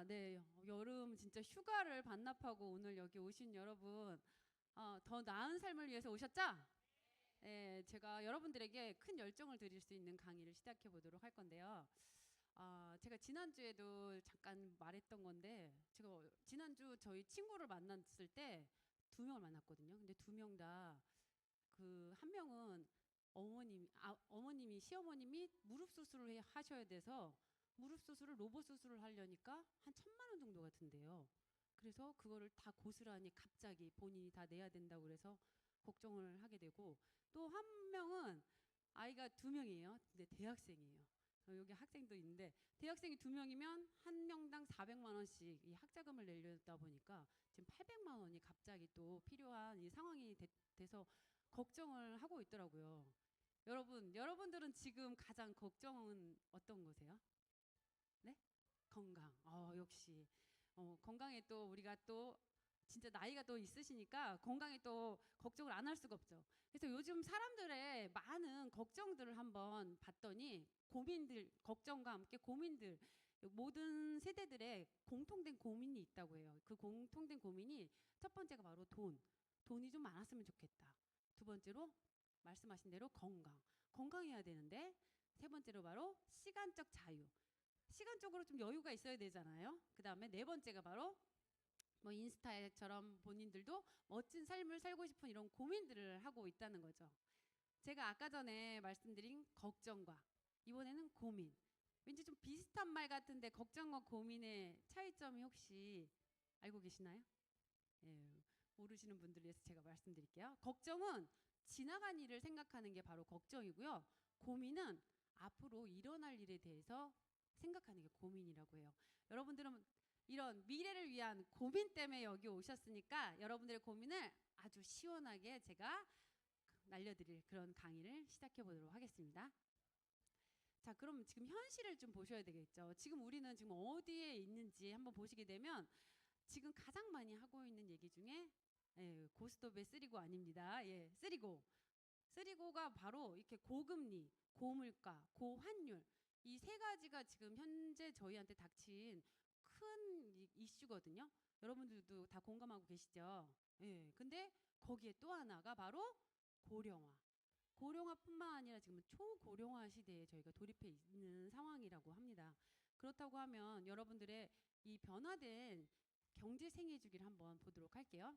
네. 여름 진짜 휴가를 반납하고 오늘 여기 오신 여러분, 더 나은 삶을 위해서 오셨죠? 네, 제가 여러분들에게 큰 열정을 드릴 수 있는 강의를 시작해 보도록 할 건데요. 제가 지난주에도 잠깐 말했던 건데, 제가 지난주 저희 친구를 만났을 때 두 명을 만났거든요. 근데 두 명 다 그 한 명은 어머님이 시어머님이 무릎 수술을 하셔야 돼서 무릎 수술을 로봇 수술을 하려니까 한 1,000만 원 정도가 든대요. 그래서 그거를 다 고스란히 갑자기 본인이 다 내야 된다고 그래서 걱정을 하게 되고, 또 한 명은 아이가 두 명이에요. 근데 대학생이에요. 여기 학생도 있는데 대학생이 두 명이면 한 명당 400만 원씩 이 학자금을 내려다 보니까 지금 800만 원이 갑자기 또 필요한 이 상황이 돼서 걱정을 하고 있더라고요. 여러분들은 지금 가장 걱정은 어떤 거세요? 네? 건강. 역시. 건강에 또 우리가 또 진짜 나이가 또 있으시니까 건강에 또 걱정을 안 할 수가 없죠. 그래서 요즘 사람들의 많은 걱정들을 한번 봤더니 고민들, 걱정과 함께 고민들, 모든 세대들의 공통된 고민이 있다고 해요. 그 공통된 고민이 첫 번째가 바로 돈. 돈이 좀 많았으면 좋겠다. 두 번째로 말씀하신 대로 건강. 건강해야 되는데, 세 번째로 바로 시간적 자유. 시간적으로 좀 여유가 있어야 되잖아요. 그 다음에 네 번째가 바로 뭐 인스타처럼 본인들도 멋진 삶을 살고 싶은 이런 고민들을 하고 있다는 거죠. 제가 아까 전에 말씀드린 걱정과 이번에는 고민. 왠지 좀 비슷한 말 같은데 걱정과 고민의 차이점이 혹시 알고 계시나요? 예, 모르시는 분들 위해서 제가 말씀드릴게요. 걱정은 지나간 일을 생각하는 게 바로 걱정이고요. 고민은 앞으로 일어날 일에 대해서 생각하는 게 고민이라고 해요. 여러분들은 이런 미래를 위한 고민 때문에 여기 오셨으니까 여러분들의 고민을 아주 시원하게 제가 날려드릴 그런 강의를 시작해 보도록 하겠습니다. 자, 그럼 지금 현실을 좀 보셔야 되겠죠. 지금 우리는 지금 어디에 있는지 한번 보시게 되면 지금 가장 많이 하고 있는 얘기 중에 고스톱의 쓰리고 아닙니다. 쓰리고. 쓰리고가 바로 이렇게 고금리, 고물가, 고환율 이 세 가지가 지금 현재 저희한테 닥친 큰 이슈거든요. 여러분들도 다 공감하고 계시죠? 근데 거기에 또 하나가 바로 고령화. 고령화뿐만 아니라 지금 초고령화 시대에 저희가 돌입해 있는 상황이라고 합니다. 그렇다고 하면 여러분들의 이 변화된 경제 생애 주기를 한번 보도록 할게요.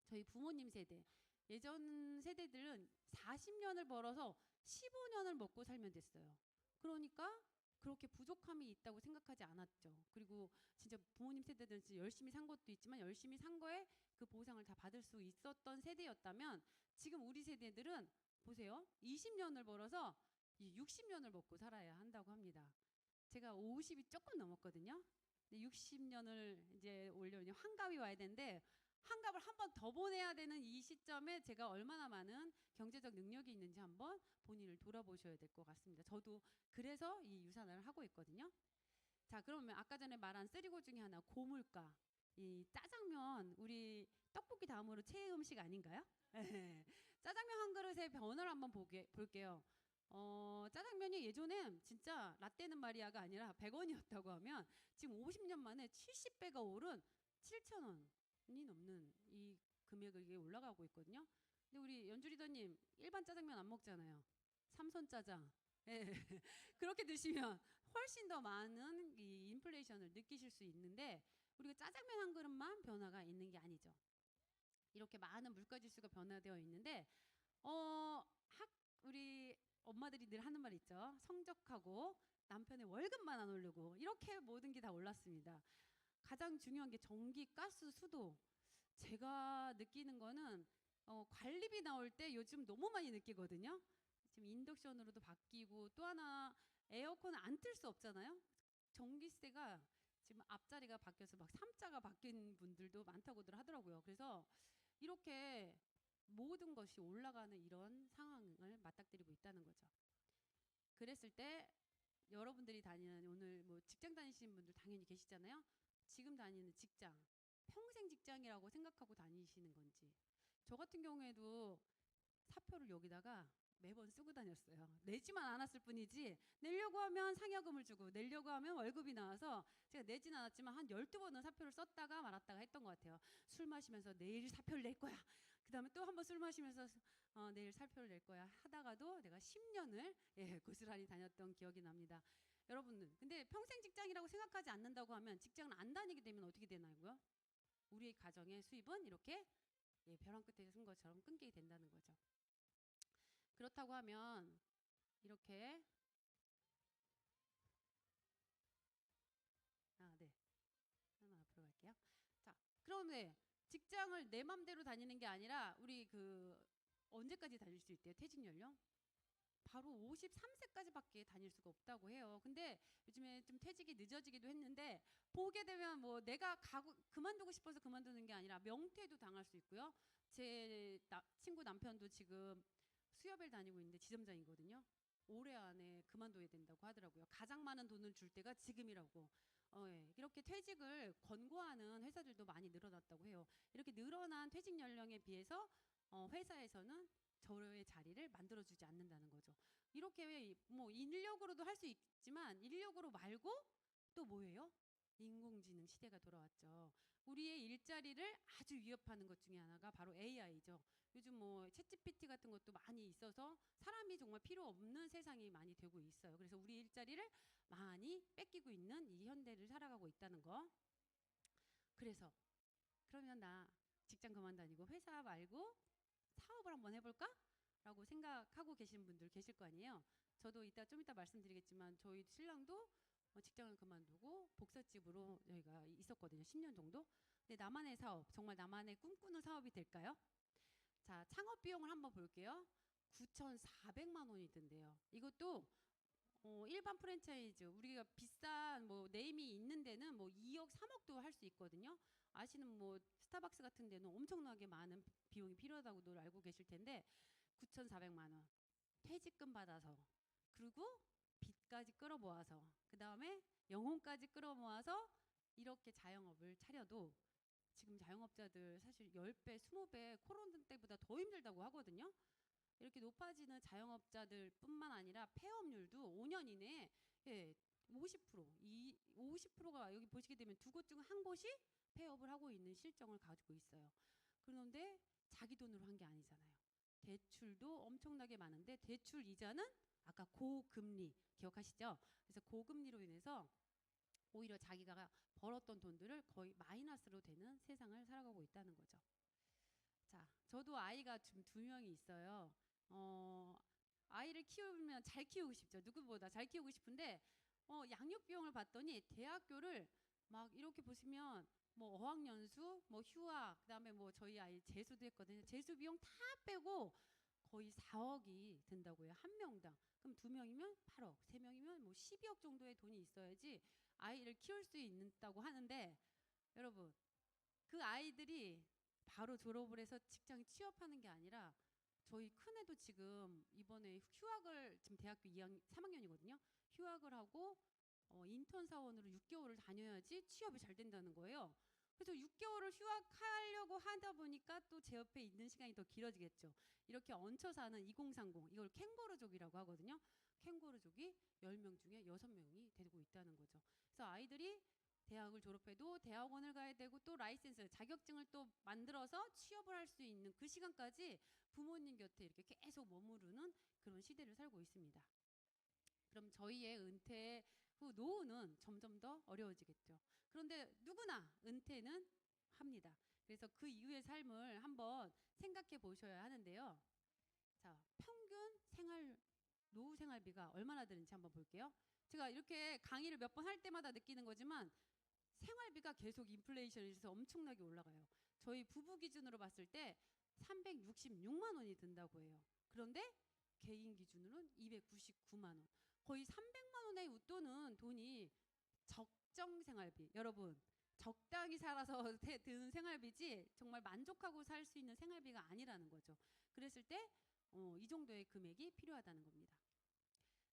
저희 부모님 세대, 예전 세대들은 40년을 벌어서 15년을 먹고 살면 됐어요. 그러니까 그렇게 부족함이 있다고 생각하지 않았죠. 그리고 진짜 부모님 세대들은 진짜 열심히 산 것도 있지만 열심히 산 거에 그 보상을 다 받을 수 있었던 세대였다면 지금 우리 세대들은 보세요. 20년을 벌어서 60년을 먹고 살아야 한다고 합니다. 제가 50이 조금 넘었거든요. 60년을 이제 올려면 환갑이 와야 되는데 환갑을 한 번 더 보내야 되는 이 시점에 제가 얼마나 많은 경제적 능력이 있는지 한번 본인을 돌아보셔야 될 것 같습니다. 저도 그래서 이 유산을 하고 있거든요. 자, 그러면 아까 전에 말한 쓰리고 중에 하나 고물가. 이 짜장면 우리 떡볶이 다음으로 최애 음식 아닌가요? 짜장면 한 그릇의 변화를 한번 볼게요. 짜장면이 예전엔 진짜 라떼는 마리아가 아니라 100원이었다고 하면 지금 50년 만에 70배가 오른 7,000원이 넘는 이 금액이 올라가고 있거든요. 근데 우리 연주 리더님 일반 짜장면 안 먹잖아요. 삼선 짜장. 그렇게 드시면 훨씬 더 많은 이 인플레이션을 느끼실 수 있는데 우리가 짜장면 한 그릇만 변화가 있는 게 아니죠. 이렇게 많은 물가 지수가 변화되어 있는데 우리 엄마들이 늘 하는 말 있죠. 성적하고 남편의 월급만 안 오르고 이렇게 모든 게 다 올랐습니다. 가장 중요한 게 전기, 가스, 수도. 제가 느끼는 거는 관리비 나올 때 요즘 너무 많이 느끼거든요. 지금 인덕션으로도 바뀌고 또 하나 에어컨 안 틀 수 없잖아요. 전기세가 지금 앞자리가 바뀌어서 막 3자가 바뀐 분들도 많다고들 하더라고요. 그래서 이렇게 모든 것이 올라가는 이런 상황을 맞닥뜨리고 있다는 거죠. 그랬을 때 여러분들이 다니는 오늘 뭐 직장 다니시는 분들 당연히 계시잖아요. 지금 다니는 직장 평생 직장이라고 생각하고 다니시는 건지. 저 같은 경우에도 사표를 여기다가 매번 쓰고 다녔어요. 내지만 않았을 뿐이지 내려고 하면 상여금을 주고 내려고 하면 월급이 나와서 제가 내지는 않았지만 한 12번은 사표를 썼다가 말았다가 했던 것 같아요. 술 마시면서 내일 사표를 낼 거야. 그 다음에 또 한 번 술 마시면서 내일 사표를 낼 거야 하다가도 내가 10년을 고스란히 다녔던 기억이 납니다. 여러분은 근데 평생 직장이라고 생각하지 않는다고 하면 직장을 안 다니게 되면 어떻게 되나요? 우리의 가정의 수입은 이렇게 벼랑 끝에 쓴 것처럼 끊기게 된다는 거죠. 그렇다고 하면 이렇게 네. 하나 앞으로 갈게요. 자, 그런데 직장을 내 맘대로 다니는 게 아니라 우리 언제까지 다닐 수 있대요? 퇴직 연령? 바로 53세까지밖에 다닐 수가 없다고 해요. 근데 요즘에 좀 퇴직이 늦어지기도 했는데 보게 되면 뭐 내가 그만두고 싶어서 그만두는 게 아니라 명퇴도 당할 수 있고요. 제 친구 남편도 지금 수협을 다니고 있는데 지점장이거든요. 올해 안에 그만둬야 된다고 하더라고요. 가장 많은 돈을 줄 때가 지금이라고. 이렇게 퇴직을 권고하는 회사들도 많이 늘어났다고 해요. 이렇게 늘어난 퇴직 연령에 비해서 회사에서는 저의 자리를 만들어주지 않는다는 거죠. 이렇게 뭐 인력으로도 할 수 있지만 인력으로 말고 또 뭐예요? 인공지능 시대가 돌아왔죠. 우리의 일자리를 아주 위협하는 것 중에 하나가 바로 AI죠. 요즘 뭐 챗GPT 같은 것도 많이 있어서 사람이 정말 필요 없는 세상이 많이 되고 있어요. 그래서 우리 일자리를 많이 뺏기고 있는 이 현대를 살아가고 있다는 거. 그래서 그러면 나 직장 그만 다니고 회사 말고 사업을 한번 해볼까? 라고 생각하고 계신 분들 계실 거 아니에요. 저도 좀 이따 말씀드리겠지만 저희 신랑도 직장을 그만두고 복사집으로 저희가 있었거든요. 10년 정도. 근데 나만의 사업, 정말 나만의 꿈꾸는 사업이 될까요? 자, 창업 비용을 한번 볼게요. 9,400만 원이 든대요. 이것도 일반 프랜차이즈 우리가 비싼 뭐 네임이 있는 데는 뭐 2억, 3억도 할 수 있거든요. 아시는 뭐 스타벅스 같은 데는 엄청나게 많은 비용이 필요하다고도 알고 계실 텐데 9,400만 원 퇴직금 받아서 그리고 빚까지 끌어모아서 그 다음에 영혼까지 끌어모아서 이렇게 자영업을 차려도 지금 자영업자들 사실 10배, 20배 코로나 때보다 더 힘들다고 하거든요. 이렇게 높아지는 자영업자들 뿐만 아니라 폐업률도 5년 이내에 50%, 50%가 여기 보시게 되면 두 곳 중 한 곳이 폐업을 하고 있는 실정을 가지고 있어요. 그런데 자기 돈으로 한 게 아니잖아요. 대출도 엄청나게 많은데 대출 이자는 아까 고금리 기억하시죠? 그래서 고금리로 인해서 오히려 자기가 벌었던 돈들을 거의 마이너스로 되는 세상을 살아가고 있다는 거죠. 자, 저도 아이가 지금 2명이 있어요. 아이를 키우면 잘 키우고 싶죠. 누구보다 잘 키우고 싶은데 양육 비용을 봤더니 대학교를 막 이렇게 보시면 뭐 어학연수, 뭐 휴학, 그다음에 뭐 저희 아이 재수도 했거든요. 재수 비용 다 빼고 거의 4억이 든다고요. 한 명당. 그럼 2명이면 8억, 3명이면 뭐 12억 정도의 돈이 있어야지 아이를 키울 수 있다고 하는데 여러분 그 아이들이 바로 졸업을 해서 직장 취업하는 게 아니라 저희 큰애도 지금 이번에 휴학을 지금 대학교 3학년이거든요. 휴학을 하고 인턴 사원으로 6개월을 다녀야지 취업이 잘 된다는 거예요. 그래서 6개월을 휴학하려고 하다 보니까 또 제 옆에 있는 시간이 더 길어지겠죠. 이렇게 얹혀 사는 2030 이걸 캥거루족이라고 하거든요. 캥거루족이 10명 중에 6명이 되고 있다는 거죠. 그래서 아이들이 대학을 졸업해도 대학원을 가야 되고 또 라이센스 자격증을 또 만들어서 취업을 할 수 있는 그 시간까지 부모님 곁에 이렇게 계속 머무르는 그런 시대를 살고 있습니다. 그럼 저희의 은퇴 후 노후는 점점 더 어려워지겠죠. 그런데 누구나 은퇴는 합니다. 그래서 그 이후의 삶을 한번 생각해 보셔야 하는데요. 자, 평균 노후 생활비가 얼마나 드는지 한번 볼게요. 제가 이렇게 강의를 몇 번 할 때마다 느끼는 거지만 생활비가 계속 인플레이션이 있어서 엄청나게 올라가요. 저희 부부 기준으로 봤을 때 366만 원이 든다고 해요. 그런데 개인 기준으로는 299만 원. 거의 300만 원의 웃도는 돈이 적정 생활비. 여러분, 적당히 살아서 드는 생활비지 정말 만족하고 살 수 있는 생활비가 아니라는 거죠. 그랬을 때 이 정도의 금액이 필요하다는 겁니다.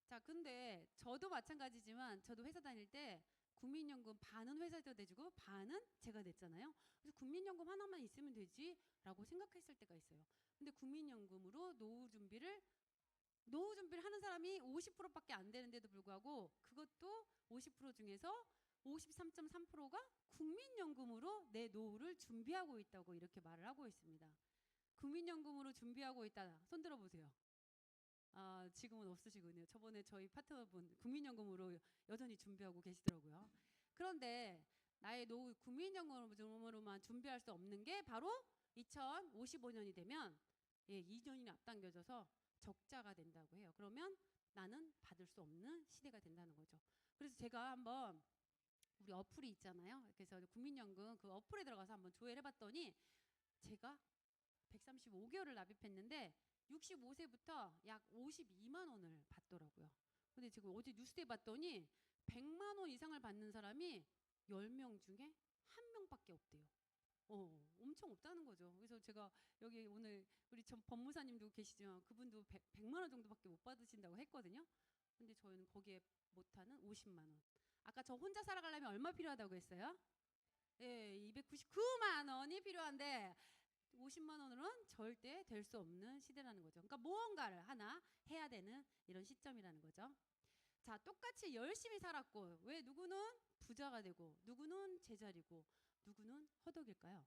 자, 근데 저도 마찬가지지만 저도 회사 다닐 때 국민연금 반은 회사에서 내주고 반은 제가 냈잖아요. 그래서 국민연금 하나만 있으면 되지 라고 생각했을 때가 있어요. 근데 국민연금으로 노후 준비를 노후 준비를 하는 사람이 50%밖에 안 되는데도 불구하고 그것도 50% 중에서 53.3%가 국민연금으로 내 노후를 준비하고 있다고 이렇게 말을 하고 있습니다. 국민연금으로 준비하고 있다. 손 들어보세요. 아, 지금은 없으시군요. 저번에 저희 파트너분 국민연금으로 여전히 준비하고 계시더라고요. 그런데 나의 노후 국민연금으로만 준비할 수 없는 게 바로 2055년이 되면 2년이 앞당겨져서 적자가 된다고 해요. 그러면 나는 받을 수 없는 시대가 된다는 거죠. 그래서 제가 한번 우리 어플이 있잖아요. 그래서 국민연금 그 어플에 들어가서 한번 조회를 해봤더니 제가 135개월을 납입했는데 65세부터 약 52만 원을 받더라고요. 근데 지금 어제 뉴스에 봤더니 100만 원 이상을 받는 사람이 10명 중에 1명밖에 없대요. 엄청 없다는 거죠. 그래서 제가 여기 오늘 우리 전 법무사님도 계시지만 그분도 100만 원 정도밖에 못 받으신다고 했거든요. 근데 저희는 거기에 못하는 50만 원. 아까 저 혼자 살아가려면 얼마 필요하다고 했어요? 예, 299만 원이 필요한데 50만 원으로는 절대 될 수 없는 시대라는 거죠. 그러니까 무언가를 하나 해야 되는 이런 시점이라는 거죠. 자, 똑같이 열심히 살았고 왜 누구는 부자가 되고 누구는 제자리고 누구는 허덕일까요?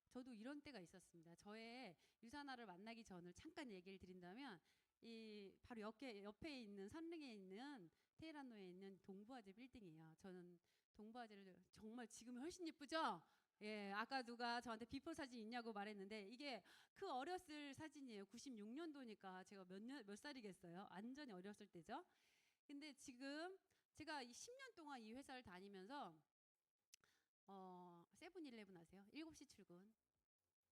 저도 이런 때가 있었습니다. 저의 유산화를 만나기 전을 잠깐 얘기를 드린다면 이 바로 옆에 있는 산릉에 있는 테헤란로에 있는 동부아재 빌딩이에요. 저는 동부아재를 정말 지금 훨씬 예쁘죠? 예, 아까 누가 저한테 비포 사진 있냐고 말했는데 이게 그 어렸을 사진이에요. 96년도니까 제가 몇 살이겠어요? 완전히 어렸을 때죠. 근데 지금 제가 이 10년 동안 이 회사를 다니면서 세븐일레븐 아세요? 7시 출근,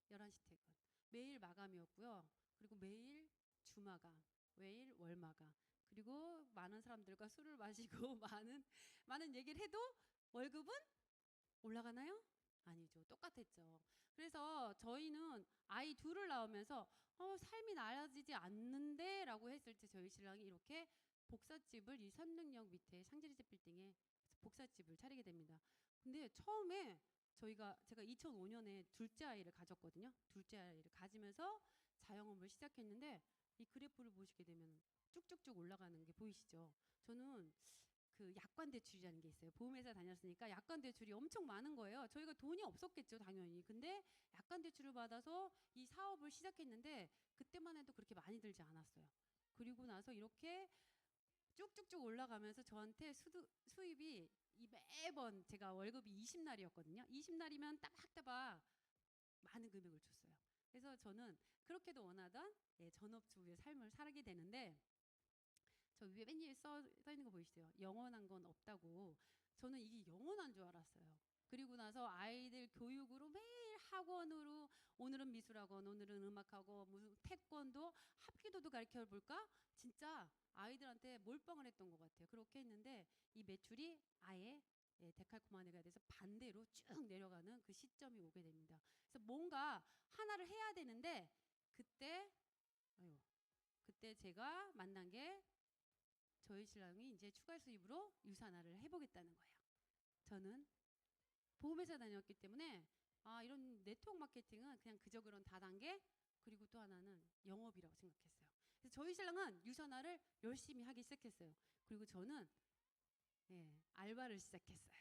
11시 퇴근. 매일 마감이었고요. 그리고 매일 주마감, 매일 월마감. 그리고 많은 사람들과 술을 마시고 많은 얘기를 해도 월급은 올라가나요? 아니죠. 똑같았죠. 그래서 저희는 아이 둘을 낳으면서 삶이 나아지지 않는데 라고 했을 때 저희 신랑이 이렇게 복사집을 이 선릉역 밑에 샹젤리제 빌딩에 복사집을 차리게 됩니다. 근데 처음에 제가 2005년에 둘째 아이를 가졌거든요. 둘째 아이를 가지면서 자영업을 시작했는데 이 그래프를 보시게 되면 쭉쭉쭉 올라가는 게 보이시죠? 저는 그 약관 대출이라는 게 있어요. 보험회사 다녔으니까 약관 대출이 엄청 많은 거예요. 저희가 돈이 없었겠죠, 당연히. 근데 약관 대출을 받아서 이 사업을 시작했는데 그때만 해도 그렇게 많이 들지 않았어요. 그리고 나서 이렇게 쭉쭉쭉 올라가면서 저한테 수입이 매번 제가 월급이 20날이었거든요. 20날이면 따박따박 많은 금액을 줬어요. 그래서 저는 그렇게도 원하던 전업주부의 삶을 살게 되는데 저 위에 맨 위에 써 있는 거 보이시죠? 영원한 건 없다고. 저는 이게 영원한 줄 알았어요. 그리고 나서 아이들 교육으로 매일 학원으로 오늘은 미술학원, 오늘은 음악학원, 무슨 태권도, 합기도도 가르쳐 볼까? 진짜 아이들한테 몰빵을 했던 것 같아요. 그렇게 했는데 이 매출이 아예 데칼코마니가 돼서 반대로 쭉 내려가는 그 시점이 오게 됩니다. 그래서 뭔가 하나를 해야 되는데 그때 그때 제가 만난 게 저희 신랑이 이제 추가 수입으로 유산화를 해보겠다는 거예요. 저는 보험회사 다녔기 때문에 이런 네트워크 마케팅은 그냥 그저 그런 다단계 그리고 또 하나는 영업이라고 생각했어요. 그래서 저희 신랑은 유산화를 열심히 하기 시작했어요. 그리고 저는 알바를 시작했어요.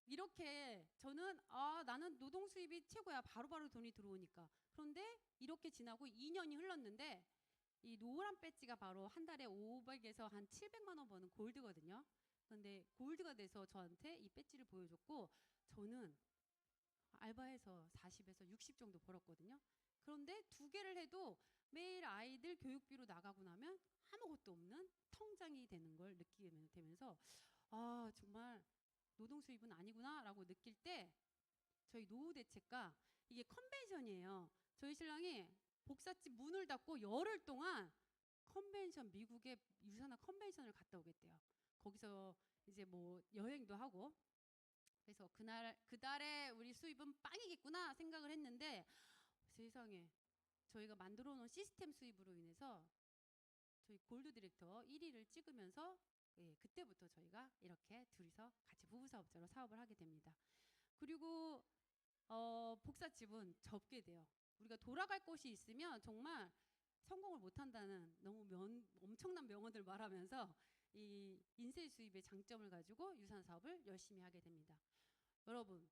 이렇게 저는 나는 노동 수입이 최고야. 바로바로 돈이 들어오니까. 그런데 이렇게 지나고 2년이 흘렀는데 이 노란 배지가 바로 한 달에 500에서 한 700만 원 버는 골드거든요. 근데 골드가 돼서 저한테 이 배지를 보여줬고 저는 알바해서 40에서 60 정도 벌었거든요. 그런데 두 개를 해도 매일 아이들 교육비로 나가고 나면 아무것도 없는 통장이 되는 걸 느끼게 되면서 정말 노동 수입은 아니구나 라고 느낄 때 저희 노후 대책과 이게 컨벤션이에요. 저희 신랑이 복사집 문을 닫고 열흘 동안 컨벤션 미국의 유산화 컨벤션을 갔다 오겠대요. 거기서 이제 뭐 여행도 하고 그래서 그달에 우리 수입은 빵이겠구나 생각을 했는데 세상에 저희가 만들어 놓은 시스템 수입으로 인해서 저희 골드 디렉터 1위를 찍으면서 그때부터 저희가 이렇게 둘이서 같이 부부 사업자로 사업을 하게 됩니다. 그리고 복사집은 접게 돼요. 우리가 돌아갈 곳이 있으면 정말 성공을 못한다는 너무 엄청난 명언들 말하면서 이 인쇄 수입의 장점을 가지고 유산 사업을 열심히 하게 됩니다. 여러분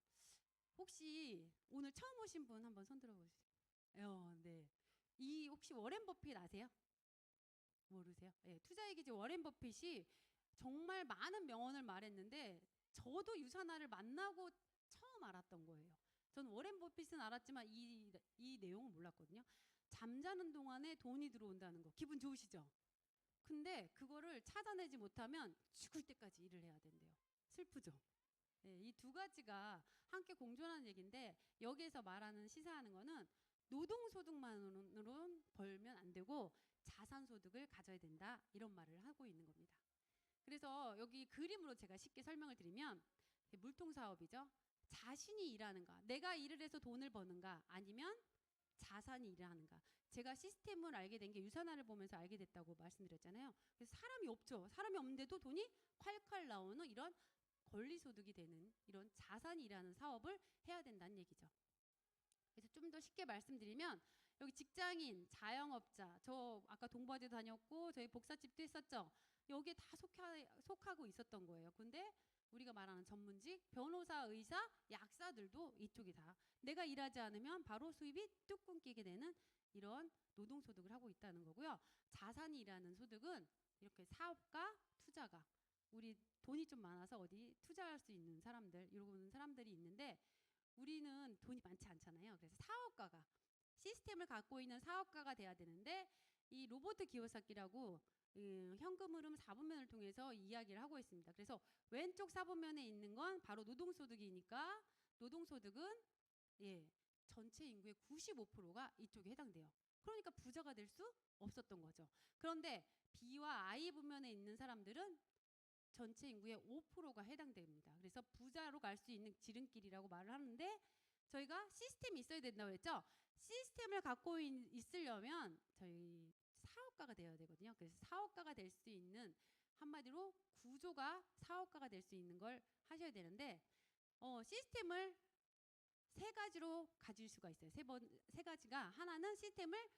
혹시 오늘 처음 오신 분 한번 손 들어보세요. 네. 이 혹시 워렌 버핏 아세요? 모르세요? 네, 투자의 기지 워렌 버핏이 정말 많은 명언을 말했는데 저도 유산화를 만나고 처음 알았던 거예요. 저는 워렌 버핏은 알았지만 이 내용은 몰랐거든요. 잠자는 동안에 돈이 들어온다는 거 기분 좋으시죠? 근데 그거를 찾아내지 못하면 죽을 때까지 일을 해야 된대요. 슬프죠? 네, 이 두 가지가 함께 공존하는 얘기인데 여기에서 말하는 시사하는 거는 노동소득만으로는 벌면 안 되고 자산소득을 가져야 된다 이런 말을 하고 있는 겁니다. 그래서 여기 그림으로 제가 쉽게 설명을 드리면 물통사업이죠. 자신이 일하는가 내가 일을 해서 돈을 버는가 아니면 자산이 일하는가. 제가 시스템을 알게 된 게 유산화를 보면서 알게 됐다고 말씀드렸잖아요. 그래서 사람이 없죠. 사람이 없는데도 돈이 콸콸 나오는 이런 권리소득이 되는 이런 자산이 일하는 사업을 해야 된다는 얘기죠. 그래서 좀 더 쉽게 말씀드리면 여기 직장인, 자영업자, 저 아까 동부화재 다녔고 저희 복사집도 했었죠. 여기에 다 속하고 있었던 거예요. 근데 우리가 말하는 전문직, 변호사, 의사, 약사들도 이쪽이 다 내가 일하지 않으면 바로 수입이 뚝 끊기게 되는 이런 노동소득을 하고 있다는 거고요. 자산이 일하는 소득은 이렇게 사업가, 투자가 우리 돈이 좀 많아서 어디 투자할 수 있는 사람들 이런 사람들이 있는데 우리는 돈이 많지 않잖아요. 그래서 사업가가 시스템을 갖고 있는 사업가가 돼야 되는데 이 로버트 기요사키라고 현금 흐름 4분면을 통해서 이야기를 하고 있습니다. 그래서 왼쪽 4분면에 있는 건 바로 노동소득이니까 노동소득은 전체 인구의 95%가 이쪽에 해당돼요. 그러니까 부자가 될 수 없었던 거죠. 그런데 B와 I 분면에 있는 사람들은 전체 인구의 5%가 해당됩니다. 그래서 부자로 갈 수 있는 지름길이라고 말을 하는데 저희가 시스템이 있어야 된다고 했죠. 시스템을 갖고 있으려면 저희 사업가가 되어야 되거든요. 그래서 사업가가 될 수 있는 한마디로 구조가 사업가가 될 수 있는 걸 하셔야 되는데 시스템을 세 가지로 가질 수가 있어요. 세 가지가 하나는 시스템을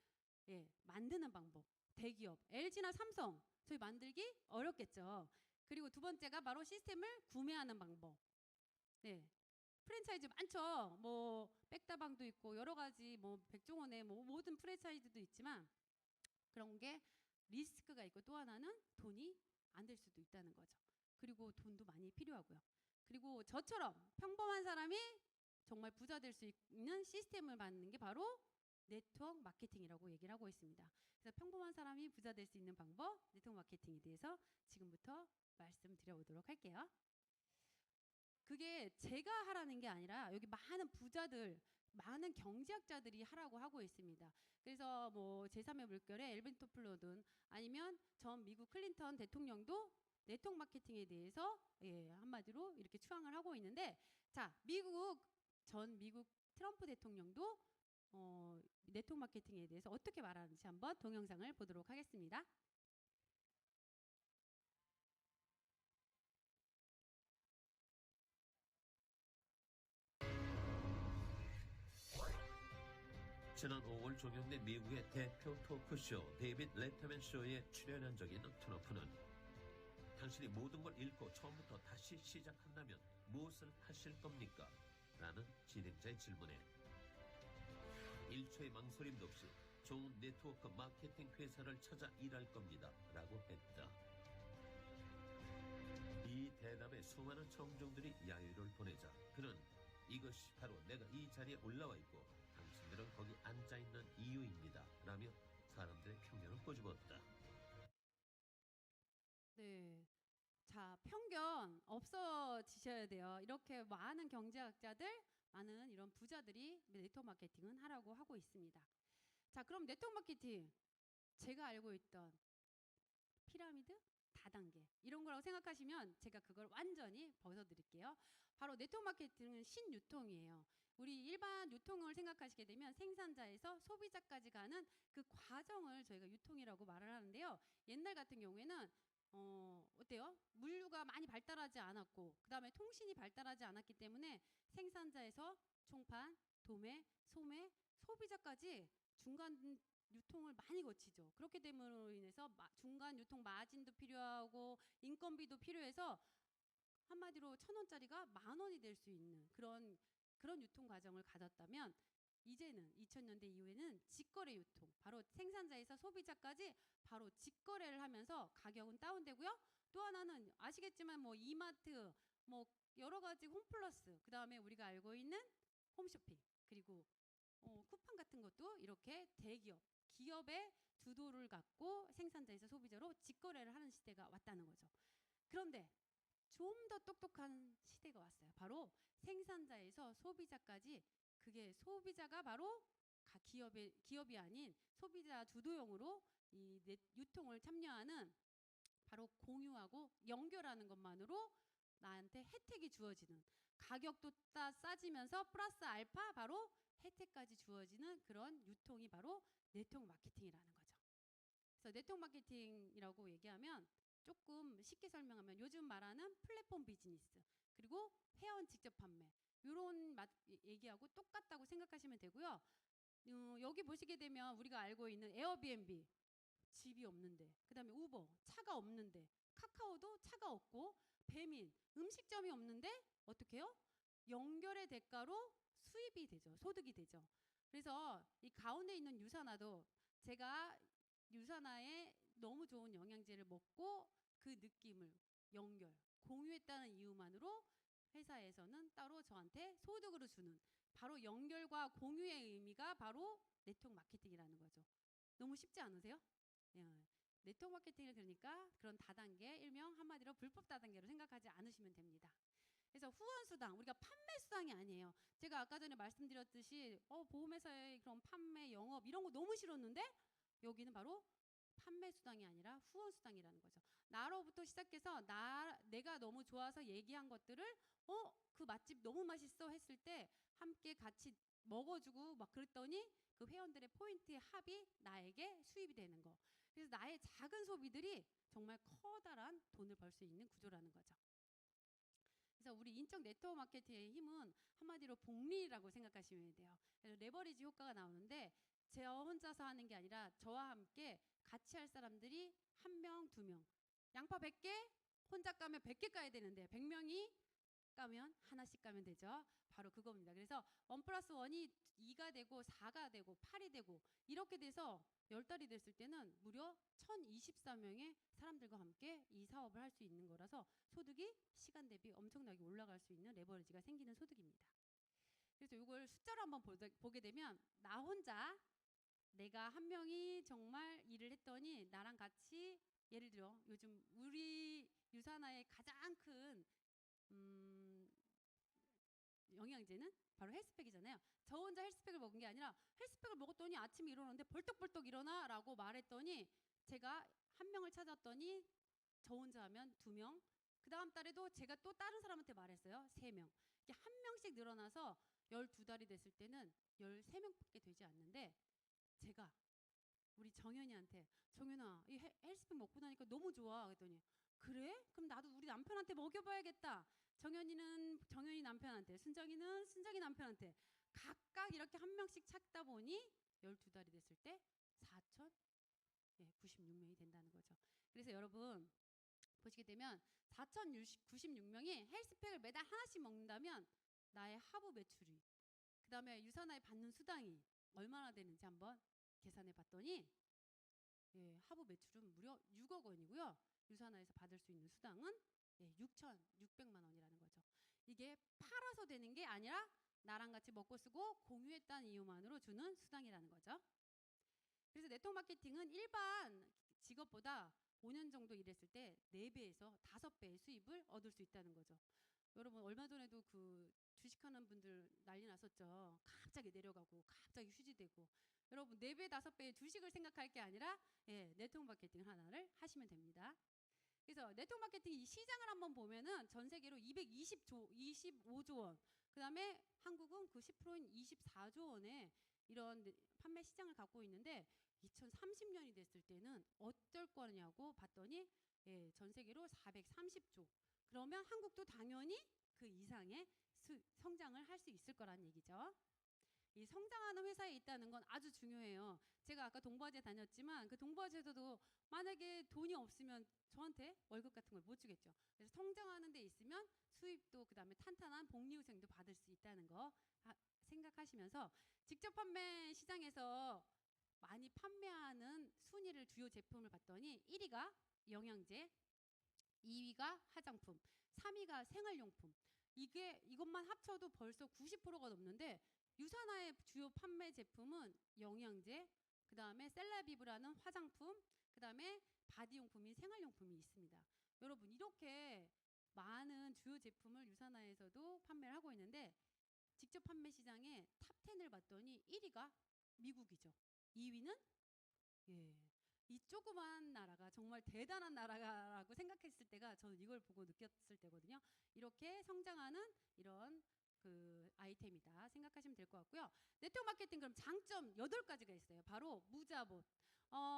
만드는 방법. 대기업 LG나 삼성 저희 만들기 어렵겠죠. 그리고 두 번째가 바로 시스템을 구매하는 방법. 프랜차이즈 많죠. 뭐 백다방도 있고 여러 가지 뭐 백종원의 뭐 모든 프랜차이즈도 있지만 그런 게 리스크가 있고 또 하나는 돈이 안 될 수도 있다는 거죠. 그리고 돈도 많이 필요하고요. 그리고 저처럼 평범한 사람이 정말 부자 될 수 있는 시스템을 만드는 게 바로 네트워크 마케팅이라고 얘기를 하고 있습니다. 그래서 평범한 사람이 부자 될 수 있는 방법, 네트워크 마케팅에 대해서 지금부터 말씀드려보도록 할게요. 그게 제가 하라는 게 아니라 여기 많은 부자들, 많은 경제학자들이 하라고 하고 있습니다. 그래서 뭐 제3의 물결의 엘빈 토플러든 아니면 전 미국 클린턴 대통령도 네트워크 마케팅에 대해서 한마디로 이렇게 추앙을 하고 있는데 자, 전 미국 트럼프 대통령도 네트워크 마케팅에 대해서 어떻게 말하는지 한번 동영상을 보도록 하겠습니다. 지난 5월 종영된 미국의 대표 토크쇼 데이빗 레터맨 쇼에 출연한 적이 있는 트럼프는 당신이 모든 걸 잃고 처음부터 다시 시작한다면 무엇을 하실 겁니까? 라는 진행자의 질문에 1초의 망설임도 없이 좋은 네트워크 마케팅 회사를 찾아 일할 겁니다. 라고 했다. 이 대답에 수많은 청중들이 야유를 보내자 그는 이것이 바로 내가 이 자리에 올라와 있고 당신들은 거기 앉아있는 이유입니다. 라며 사람들의 편견을 꼬집었다. 네. 자, 편견 없어지셔야 돼요. 이렇게 많은 경제학자들, 많은 이런 부자들이 네트워크 마케팅은 하라고 하고 있습니다. 자, 그럼 네트워크 마케팅 제가 알고 있던 피라미드 다단계 이런 거라고 생각하시면 제가 그걸 완전히 벗어드릴게요. 바로 네트워크 마케팅은 신유통이에요. 우리 일반 유통을 생각하시게 되면 생산자에서 소비자까지 가는 그 과정을 저희가 유통이라고 말을 하는데요. 옛날 같은 경우에는 어때요? 물류가 많이 발달하지 않았고 그 다음에 통신이 발달하지 않았기 때문에 생산자에서 총판, 도매, 소매, 소비자까지 중간 유통을 많이 거치죠. 그렇게 됨으로 인해서 중간 유통 마진도 필요하고 인건비도 필요해서 한마디로 1,000원짜리가 10,000원이 될 수 있는 그런 유통 과정을 가졌다면, 이제는 2000년대 이후에는 직거래 유통, 바로 생산자에서 소비자까지 바로 직거래를 하면서 가격은 다운되고요. 또 하나는 아시겠지만 뭐 이마트, 뭐 여러 가지 홈플러스, 그다음에 우리가 알고 있는 홈쇼핑, 그리고 쿠팡 같은 것도 이렇게 대기업, 기업의 주도를 갖고 생산자에서 소비자로 직거래를 하는 시대가 왔다는 거죠. 그런데 좀 더 똑똑한 시대가 왔어요. 바로 생산자에서 소비자까지, 그게 소비자가 바로 기업이 아닌 소비자 주도형으로 이 유통을 참여하는, 바로 공유하고 연결하는 것만으로 나한테 혜택이 주어지는, 가격도 싸지면서 플러스 알파 바로 혜택까지 주어지는 그런 유통이 바로 네트워크 마케팅이라는 거죠. 그래서 네트워크 마케팅이라고 얘기하면 조금 쉽게 설명하면 요즘 말하는 플랫폼 비즈니스, 그리고 회원 직접 판매, 이런 얘기하고 똑같다고 생각하시면 되고요. 여기 보시게 되면 우리가 알고 있는 에어비앤비, 집이 없는데, 그 다음에 우버, 차가 없는데, 카카오도 차가 없고, 배민, 음식점이 없는데 어떻게 해요? 연결의 대가로 수입이 되죠. 소득이 되죠. 그래서 이 가운데 있는 유산화도 제가 유산화에 너무 좋은 영양제를 먹고 그 느낌을 공유했다는 이유만으로 회사에서는 따로 저한테 소득으로 주는, 바로 연결과 공유의 의미가 바로 네트워크 마케팅이라는 거죠. 너무 쉽지 않으세요? 예. 네트워크 마케팅을 그러니까 그런 다단계, 일명 한마디로 불법 다단계로 생각하지 않으시면 됩니다. 그래서 후원 수당, 우리가 판매 수당이 아니에요. 제가 아까 전에 말씀드렸듯이 보험회사의 그런 판매, 영업 이런 거 너무 싫었는데, 여기는 바로 판매 수당이 아니라 후원 수당이라는 거죠. 나로부터 시작해서 내가 너무 좋아서 얘기한 것들을 그 맛집 너무 맛있어 했을 때 함께 같이 먹어주고 막 그랬더니 그 회원들의 포인트의 합이 나에게 수입이 되는 거. 그래서 나의 작은 소비들이 정말 커다란 돈을 벌 수 있는 구조라는 거죠. 그래서 우리 인적 네트워크 마케팅의 힘은 한마디로 복리라고 생각하시면 돼요. 그래서 레버리지 효과가 나오는데, 저 혼자서 하는 게 아니라 저와 함께 같이 할 사람들이 1명, 2명. 양파 100개, 혼자 까면 100개 까야 되는데 100명이 까면 하나씩 까면 되죠. 바로 그겁니다. 그래서 1+1이 2가 되고 4가 되고 8이 되고 이렇게 돼서 10달이 됐을 때는 무려 1,024명의 사람들과 함께 이 사업을 할 수 있는 거라서 소득이 시간 대비 엄청나게 올라갈 수 있는 레버리지가 생기는 소득입니다. 그래서 이걸 숫자로 한번 보게 되면, 나 혼자 내가 1명이 정말 일을 했더니 나랑 같이, 예를 들어 요즘 우리 유산화의 가장 큰 영양제는 바로 헬스팩이잖아요. 저 혼자 헬스팩을 먹은 게 아니라, 헬스팩을 먹었더니 아침에 일어났는데 벌떡벌떡 일어나 라고 말했더니 제가 1명을 찾았더니 저 혼자 하면 2명, 그 다음 달에도 제가 또 다른 사람한테 말했어요. 3명. 이게 1명씩 늘어나서 12달이 됐을 때는 13명밖에 되지 않는데, 제가 우리 정연이한테, 정연아 이 헬스팩 먹고 나니까 너무 좋아 그랬더니, 그래? 그럼 나도 우리 남편한테 먹여봐야겠다. 정연이는 정연이 남편한테, 순정이는 순정이 남편한테 각각 이렇게 1명씩 찾다 보니 12달이 됐을 때 4,096명이 된다는 거죠. 그래서 여러분 보시게 되면 4,096명이 헬스팩을 매달 하나씩 먹는다면 나의 하부 매출이, 그 다음에 유산화에 받는 수당이 얼마나 되는지 한번 계산해 봤더니, 하부 매출은 무려 6억 원이고요. 유산화에서 받을 수 있는 수당은 6,600만 원이라는 거죠. 이게 팔아서 되는 게 아니라 나랑 같이 먹고 쓰고 공유했다는 이유만으로 주는 수당이라는 거죠. 그래서 네트워크 마케팅은 일반 직업보다 5년 정도 일했을 때 4배에서 5배의 수입을 얻을 수 있다는 거죠. 여러분 얼마 전에도 그 주식하는 분들 난리 났었죠. 갑자기 내려가고 갑자기 휴지되고. 여러분 4배, 5배의 주식을 생각할 게 아니라 네트워크 마케팅 하나를 하시면 됩니다. 그래서 네트워크 마케팅 이 시장을 한번 보면은 전 세계로 25조 원, 그 다음에 한국은 그 10%인 24조 원의 이런 판매 시장을 갖고 있는데, 2030년이 됐을 때는 어떨 거냐고 봤더니 전 세계로 430조. 그러면 한국도 당연히 그 이상의 성장을 할 수 있을 거라는 얘기죠. 이 성장하는 회사에 있다는 건 아주 중요해요. 제가 아까 동부화재 다녔지만 그 동부화재에서도 만약에 돈이 없으면 저한테 월급 같은 걸 못 주겠죠. 그래서 성장하는 데 있으면 수입도 그다음에 탄탄한 복리후생도 받을 수 있다는 거 생각하시면서 직접 판매 시장에서 많이 판매하는 순위를 주요 제품을 봤더니 1위가 영양제, 2위가 화장품, 3위가 생활용품. 이것만 합쳐도 벌써 90%가 넘는데 유산화의 주요 판매 제품은 영양제, 그다음에 셀라비브라는 화장품, 그다음에 바디용품인 생활용품이 있습니다. 여러분 이렇게 많은 주요 제품을 유산화에서도 판매를 하고 있는데 직접 판매 시장의 탑10을 봤더니 1위가 미국이죠. 2위는 이 조그만 나라가 정말 대단한 나라라고 생각했을 때가 저는 이걸 보고 느꼈을 때거든요. 이렇게 성장하는 이런 그 아이템이다 생각하시면 될 것 같고요. 네트워크 마케팅 그럼 장점 8가지가 있어요. 바로 무자본.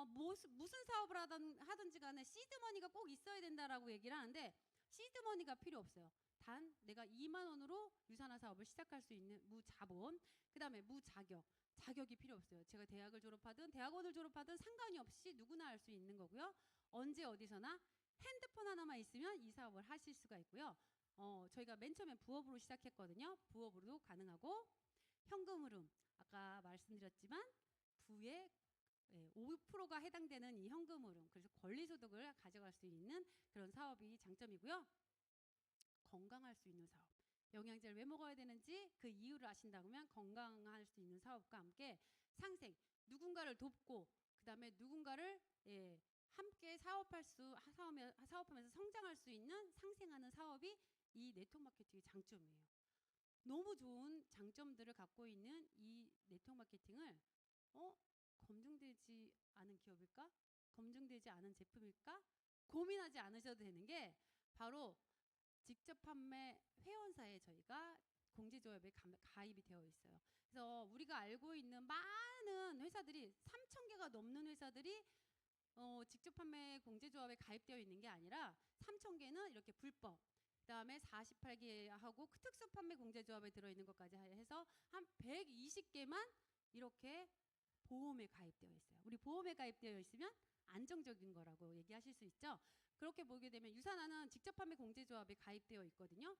무슨 사업을 하든지 간에 시드머니가 꼭 있어야 된다라고 얘기를 하는데 시드머니가 필요 없어요. 단 내가 2만 원으로 유산화 사업을 시작할 수 있는 무자본, 그 다음에 무자격. 자격이 필요 없어요. 제가 대학을 졸업하든 대학원을 졸업하든 상관이 없이 누구나 할 수 있는 거고요. 언제 어디서나 핸드폰 하나만 있으면 이 사업을 하실 수가 있고요. 저희가 맨 처음에 부업으로 시작했거든요. 부업으로도 가능하고 현금 흐름 아까 말씀드렸지만 부의 5%가 해당되는 이 현금 흐름 그래서 권리소득을 가져갈 수 있는 그런 사업이 장점이고요. 건강할 수 있는 사업. 영양제를 왜 먹어야 되는지 그 이유를 아신다면 건강할 수 있는 사업과 함께 상생, 누군가를 돕고 그다음에 누군가를 함께 사업하면서 성장할 수 있는 상생하는 사업이 이 네트워크 마케팅의 장점이에요. 너무 좋은 장점들을 갖고 있는 이 네트워크 마케팅을 검증되지 않은 기업일까? 검증되지 않은 제품일까? 고민하지 않으셔도 되는 게 바로 직접 판매 회원사에 저희가 공제조합에 가입이 되어 있어요. 그래서 우리가 알고 있는 많은 회사들이 3,000개가 넘는 회사들이 직접 판매 공제조합에 가입되어 있는 게 아니라 3,000개는 이렇게 불법, 그다음에 48개하고 특수 판매 공제조합에 들어있는 것까지 해서 한 120개만 이렇게 보험에 가입되어 있어요. 우리 보험에 가입되어 있으면 안정적인 거라고 얘기하실 수 있죠. 그렇게 보게 되면 유산화는 직접 판매 공제조합에 가입되어 있거든요.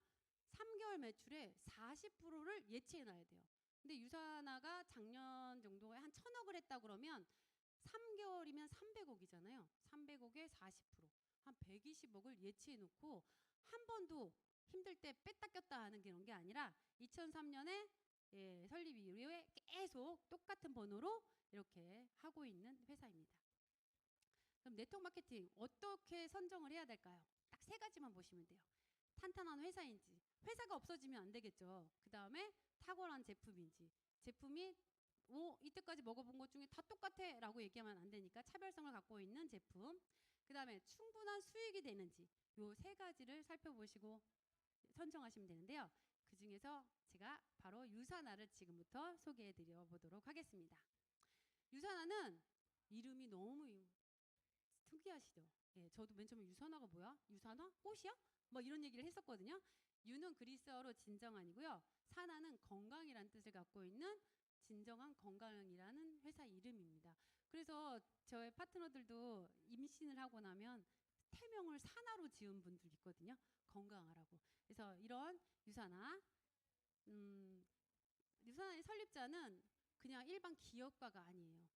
3개월 매출의 40%를 예치해 놔야 돼요. 근데 유산화가 작년 정도에 한 1,000억을 했다 그러면 3개월이면 300억이잖아요. 300억에 40%, 한 120억을 예치해 놓고 한 번도 힘들 때 뺐다 꼈다 하는 그런 게 아니라 2003년에 설립 이후에 계속 똑같은 번호로 이렇게 하고 있는 회사입니다. 그럼 네트워크 마케팅 어떻게 선정을 해야 될까요? 딱 3가지만 보시면 돼요. 탄탄한 회사인지, 회사가 없어지면 안 되겠죠. 그 다음에 탁월한 제품인지, 제품이 이때까지 먹어본 것 중에 다 똑같아 라고 얘기하면 안 되니까 차별성을 갖고 있는 제품, 그 다음에 충분한 수익이 되는지 요 3가지를 살펴보시고 선정하시면 되는데요. 그 중에서 제가 바로 유산화를 지금부터 소개해 드려 보도록 하겠습니다. 유산화는 이름이 너무 특이하시죠? 저도 맨 처음에 유산화가 뭐야? 유산화? 꽃이야? 뭐 이런 얘기를 했었거든요. 유는 그리스어로 진정한이고요. 산화는 건강이라는 뜻을 갖고 있는 진정한 건강이라는 회사 이름입니다. 그래서 저의 파트너들도 임신을 하고 나면 태명을 산화로 지은 분들 있거든요. 건강하라고. 그래서 이런 유산화의 설립자는 그냥 일반 기업가가 아니에요.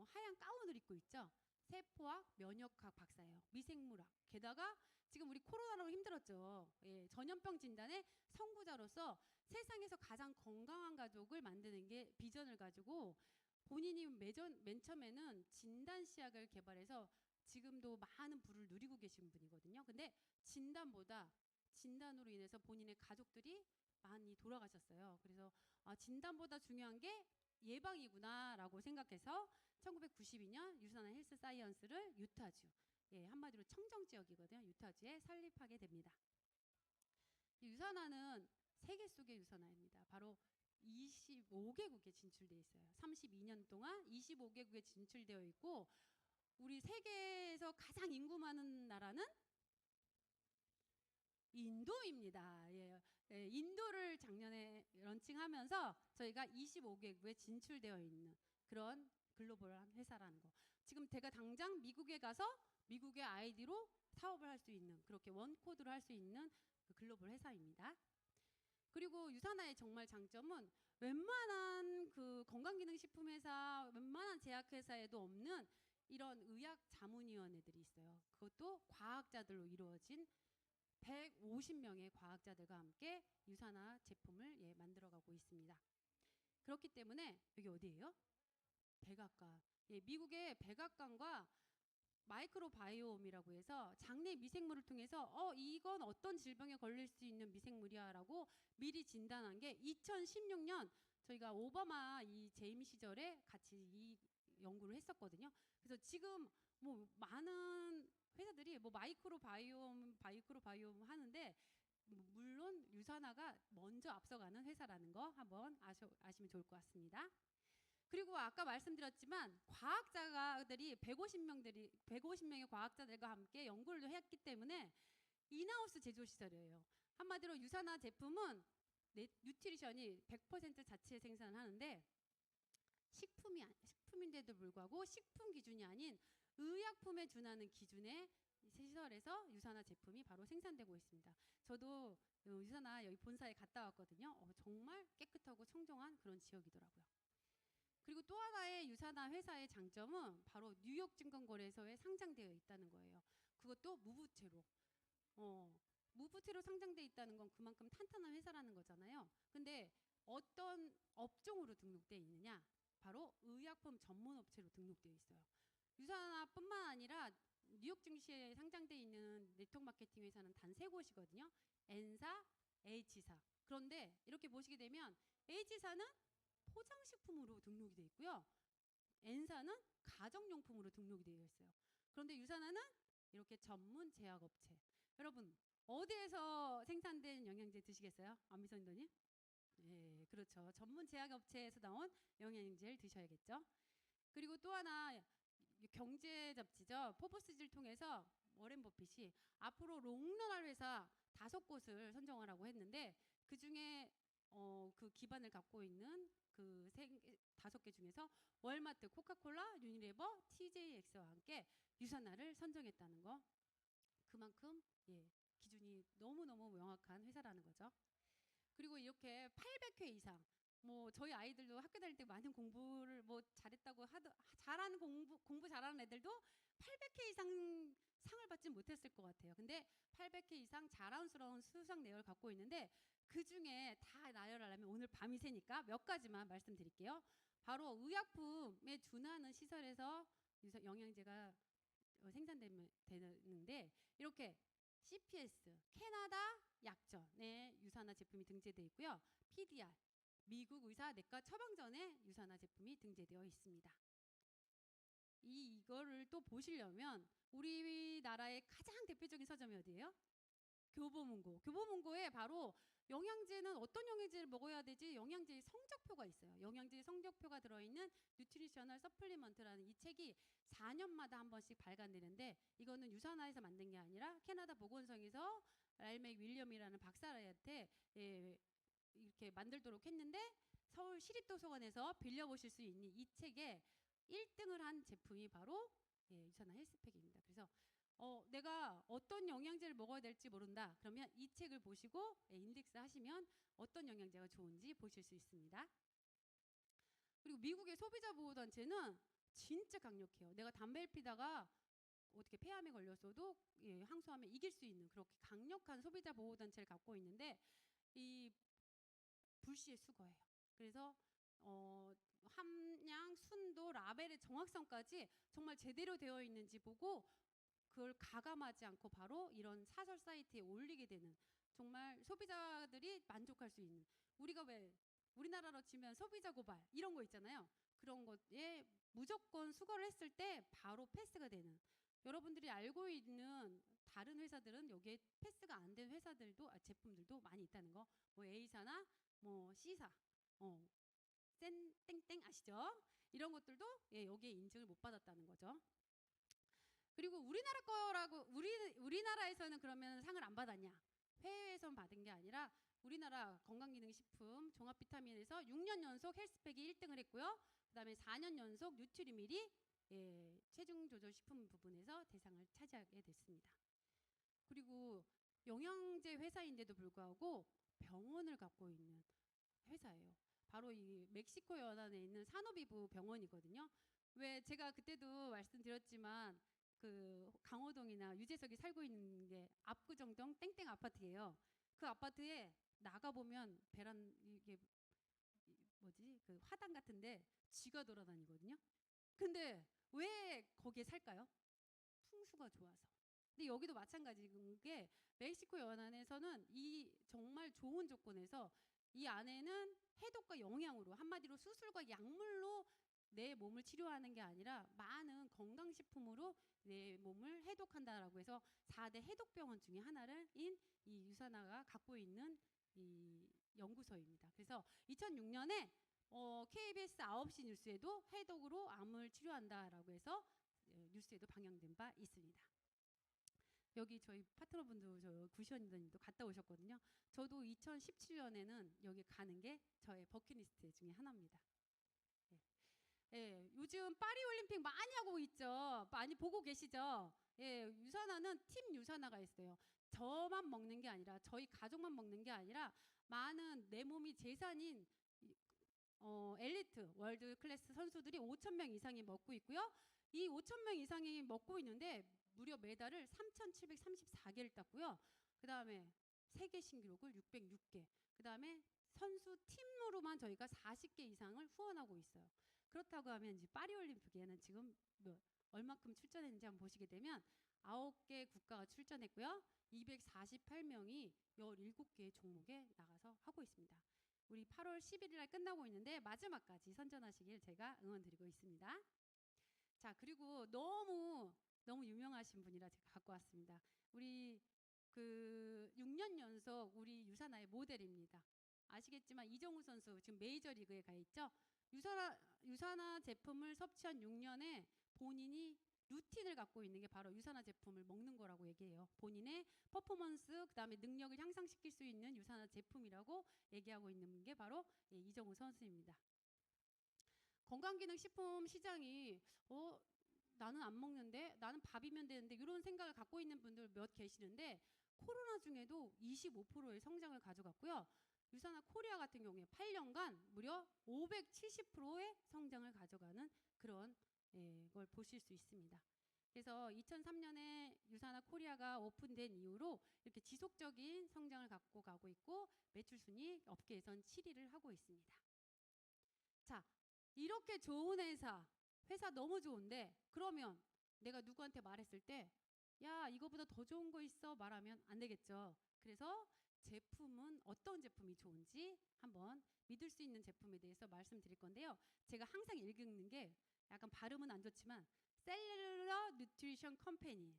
하얀 가운을 입고 있죠. 세포학, 면역학 박사예요. 미생물학. 게다가 지금 우리 코로나로 힘들었죠. 전염병 진단의 선구자로서 세상에서 가장 건강한 가족을 만드는 게 비전을 가지고 본인이 맨 처음에는 진단시약을 개발해서 지금도 많은 부를 누리고 계신 분이거든요. 근데 진단으로 인해서 본인의 가족들이 많이 돌아가셨어요. 그래서 진단보다 중요한 게 예방이구나라고 생각해서 1992년 유산화 헬스 사이언스를 유타주, 한마디로 청정 지역이거든요. 유타주에 설립하게 됩니다. 유산화는 세계 속의 유산화입니다. 바로 25개국에 진출되어 있어요. 32년 동안 25개국에 진출되어 있고 우리 세계에서 가장 인구 많은 나라는 인도입니다. 예, 인도를 작년에 런칭하면서 저희가 25개국에 진출되어 있는 그런 글로벌한 회사라는 거. 지금 제가 당장 미국에 가서 미국의 아이디로 사업을 할 수 있는, 그렇게 원코드로 할 수 있는 그 글로벌 회사입니다. 그리고 유산화의 정말 장점은 웬만한 그 건강기능식품 회사, 웬만한 제약회사에도 없는 이런 의학 자문위원회들이 있어요. 그것도 과학자들로 이루어진 150명의 과학자들과 함께 유산화 제품을 만들어가고 있습니다. 그렇기 때문에 여기 어디예요? 백악관. 예, 미국의 백악관과 마이크로바이옴이라고 해서 장내 미생물을 통해서 이건 어떤 질병에 걸릴 수 있는 미생물이야라고 미리 진단한 게 2016년 저희가 오바마 이 재임 시절에 같이 이 연구를 했었거든요. 그래서 지금 뭐 많은 회사들이 뭐 마이크로바이옴 하는데 물론 유산화가 먼저 앞서가는 회사라는 거 한번 아시면 좋을 것 같습니다. 그리고 아까 말씀드렸지만 과학자들이 150명의 과학자들과 함께 연구를 했기 때문에 인하우스 제조 시설이에요. 한마디로 유산화 제품은 뉴트리션이 100% 자체 생산을 하는데 식품인데도 불구하고 식품 기준이 아닌 의약품에 준하는 기준의 시설에서 유산화 제품이 바로 생산되고 있습니다. 저도 유산화 여기 본사에 갔다 왔거든요. 정말 깨끗하고 청정한 그런 지역이더라고요. 그리고 또 하나의 유산화 회사의 장점은 바로 뉴욕 증권거래소에 상장되어 있다는 거예요. 그것도 무부채로. 무부채로 상장되어 있다는 건 그만큼 탄탄한 회사라는 거잖아요. 근데 어떤 업종으로 등록되어 있느냐? 바로 의약품 전문 업체로 등록되어 있어요. 유산화뿐만 아니라 뉴욕 증시에 상장되어 있는 네트워크 마케팅 회사는 단 3곳이거든요. N사, H사. 그런데 이렇게 보시게 되면 H사는 포장식품으로 등록이 되어 있고요. N사는 가정용품으로 등록이 되어 있어요. 그런데 유산화는 이렇게 전문 제약업체. 여러분 어디에서 생산된 영양제 드시겠어요? 안미선도님? 예, 그렇죠. 전문 제약업체에서 나온 영양제를 드셔야겠죠. 그리고 또 하나 경제 잡지죠. 포브스지를 통해서 워렌 버핏이 앞으로 롱런할 회사 5곳을 선정하라고 했는데 그 중에 그 기반을 갖고 있는 그 5개 중에서 월마트, 코카콜라, 유니레버, TJX와 함께 유산화를 선정했다는 거. 그만큼 기준이 너무너무 명확한 회사라는 거죠. 그리고 이렇게 800회 이상 뭐 저희 아이들도 학교 다닐 때 많은 공부를 뭐 잘했다고 잘하는 공부 잘하는 애들도 800회 이상 상을 받지 못했을 것 같아요. 근데 800회 이상 자랑스러운 수상 내역을 갖고 있는데 그 중에 다 나열하려면 오늘 밤이 새니까 몇 가지만 말씀드릴게요. 바로 의약품에 준하는 시설에서 영양제가 생산되는데 이렇게 CPS, 캐나다 약전에 유산화 제품이 등재되어 있고요. PDR, 미국 의사 내과 처방전에 유산화 제품이 등재되어 있습니다. 이거를 또 보시려면 우리나라의 가장 대표적인 서점이 어디예요? 교보문고. 교보문고에 바로 영양제는 어떤 영양제를 먹어야 되지? 영양제의 성적표가 있어요. 영양제의 성적표가 들어있는 뉴트리셔널 서플리먼트라는 이 책이 4년마다 한 번씩 발간되는데 이거는 유산화에서 만든 게 아니라 캐나다 보건성에서 랄맥 윌리엄이라는 박사한테 이렇게 만들도록 했는데 서울 시립도서관에서 빌려보실 수 있는 이 책에 1등을 한 제품이 바로 유산화 헬스팩입니다. 그래서 내가 어떤 영양제를 먹어야 될지 모른다. 그러면 이 책을 보시고 인덱스 하시면 어떤 영양제가 좋은지 보실 수 있습니다. 그리고 미국의 소비자 보호단체는 진짜 강력해요. 내가 담배를 피다가 어떻게 폐암에 걸렸어도 항소하면 이길 수 있는 그렇게 강력한 소비자 보호단체를 갖고 있는데 이 불시의 수거예요. 그래서 함량, 순도, 라벨의 정확성까지 정말 제대로 되어 있는지 보고 그걸 가감하지 않고 바로 이런 사설 사이트에 올리게 되는 정말 소비자들이 만족할 수 있는 우리가 왜 우리나라로 치면 소비자 고발 이런 거 있잖아요. 그런 것에 무조건 수거를 했을 때 바로 패스가 되는 여러분들이 알고 있는 다른 회사들은 여기에 패스가 안 된 회사들도 제품들도 많이 있다는 거. 뭐 A사나 뭐 C사 땡땡 아시죠? 이런 것들도 여기에 인증을 못 받았다는 거죠. 그리고 우리나라 거라고 우리나라에서는 그러면 상을 안 받았냐? 해외에선 받은 게 아니라 우리나라 건강기능식품 종합비타민에서 6년 연속 헬스팩이 1등을 했고요. 그다음에 4년 연속 뉴트리밀이 체중조절식품 부분에서 대상을 차지하게 됐습니다. 그리고 영양제 회사인데도 불구하고 병원을 갖고 있는 회사예요. 바로 이 멕시코 연안에 있는 산호비부 병원이거든요. 왜 제가 그때도 말씀드렸지만 그 강호동이나 유재석이 살고 있는 게 압구정동 땡땡 아파트예요. 그 아파트에 나가 보면 이게 뭐지? 그 화단 같은데 쥐가 돌아다니거든요. 근데 왜 거기에 살까요? 풍수가 좋아서. 근데 여기도 마찬가지인 게 멕시코 연안에서는 이 정말 좋은 조건에서 이 안에는 해독과 영양으로 한마디로 수술과 약물로 내 몸을 치료하는 게 아니라 많은 건강식품으로 내 몸을 해독한다라고 해서 4대 해독병원 중에 하나인 이 유산화가 갖고 있는 이 연구소입니다. 그래서 2006년에 KBS 9시 뉴스에도 해독으로 암을 치료한다라고 해서 뉴스에도 방영된 바 있습니다. 여기 저희 파트너분도 저 구시원님도 갔다 오셨거든요. 저도 2017년에는 여기 가는 게 저의 버킷리스트 중에 하나입니다. 예, 요즘 파리 올림픽 많이 하고 있죠. 많이 보고 계시죠? 예, 유산화는 팀 유산화가 있어요. 저만 먹는 게 아니라 저희 가족만 먹는 게 아니라 많은 내 몸이 재산인 엘리트 월드 클래스 선수들이 5,000명 이상이 먹고 있고요. 이 5,000명 이상이 먹고 있는데 무려 메달을 3,734개를 땄고요. 그 다음에 세계 신기록을 606개. 그 다음에 선수 팀으로만 저희가 40개 이상을 후원하고 있어요. 그렇다고 하면 이제 파리올림픽에는 지금 얼마큼 출전했는지 한번 보시게 되면 9개 국가가 출전했고요. 248명이 17개의 종목에 나가서 하고 있습니다. 우리 8월 11일 날 끝나고 있는데 마지막까지 선전하시길 제가 응원드리고 있습니다. 자, 그리고 너무 유명하신 분이라 제가 갖고 왔습니다. 우리 그 6년 연속 우리 유산화의 모델입니다. 아시겠지만 이정우 선수 지금 메이저리그에 가 있죠. 유산화 제품을 섭취한 6년에 본인이 루틴을 갖고 있는 게 바로 유산화 제품을 먹는 거라고 얘기해요. 본인의 퍼포먼스, 그다음에 능력을 향상시킬 수 있는 유산화 제품이라고 얘기하고 있는 게 바로 이정우 선수입니다. 건강기능식품 시장이 나는 안 먹는데, 나는 밥이면 되는데 이런 생각을 갖고 있는 분들 몇 계시는데 코로나 중에도 25%의 성장을 가져갔고요. 유산화 코리아 같은 경우에 8년간 무려 570%의 성장을 가져가는 그런 걸 보실 수 있습니다. 그래서 2003년에 유산화 코리아가 오픈된 이후로 이렇게 지속적인 성장을 갖고 가고 있고 매출 순위 업계에선 7위를 하고 있습니다. 자, 이렇게 좋은 회사 너무 좋은데 그러면 내가 누구한테 말했을 때 야, 이거보다 더 좋은 거 있어 말하면 안 되겠죠. 그래서 제품은 어떤 제품이 좋은지 한번 믿을 수 있는 제품에 대해서 말씀드릴 건데요. 제가 항상 읽는 게 약간 발음은 안 좋지만 셀룰러 뉴트리션 컴퍼니.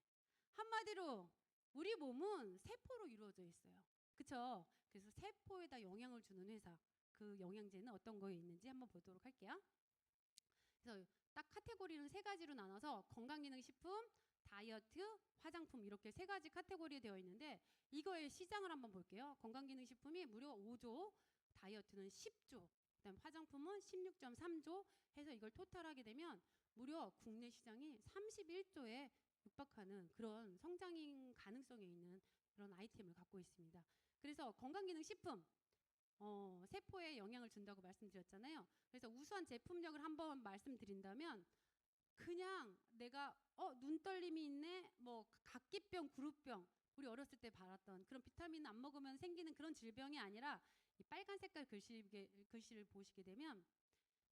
한마디로 우리 몸은 세포로 이루어져 있어요. 그쵸? 그래서 세포에다 영향을 주는 회사. 그 영양제는 어떤 거에 있는지 한번 보도록 할게요. 그래서 딱 카테고리는 3가지로 나눠서 건강기능식품, 다이어트, 화장품 이렇게 3가지 카테고리에 되어 있는데 이거의 시장을 한번 볼게요. 건강기능식품이 무려 5조, 다이어트는 10조, 그다음 화장품은 16.3조 해서 이걸 토탈하게 되면 무려 국내 시장이 31조에 육박하는 그런 성장인 가능성이 있는 그런 아이템을 갖고 있습니다. 그래서 건강기능식품 세포에 영향을 준다고 말씀드렸잖아요. 그래서 우수한 제품력을 한번 말씀드린다면 그냥 내가 눈떨림이 있네, 뭐 각기병, 구루병 우리 어렸을 때 받았던 그런 비타민 안 먹으면 생기는 그런 질병이 아니라 이 빨간 색깔 글씨를 보시게 되면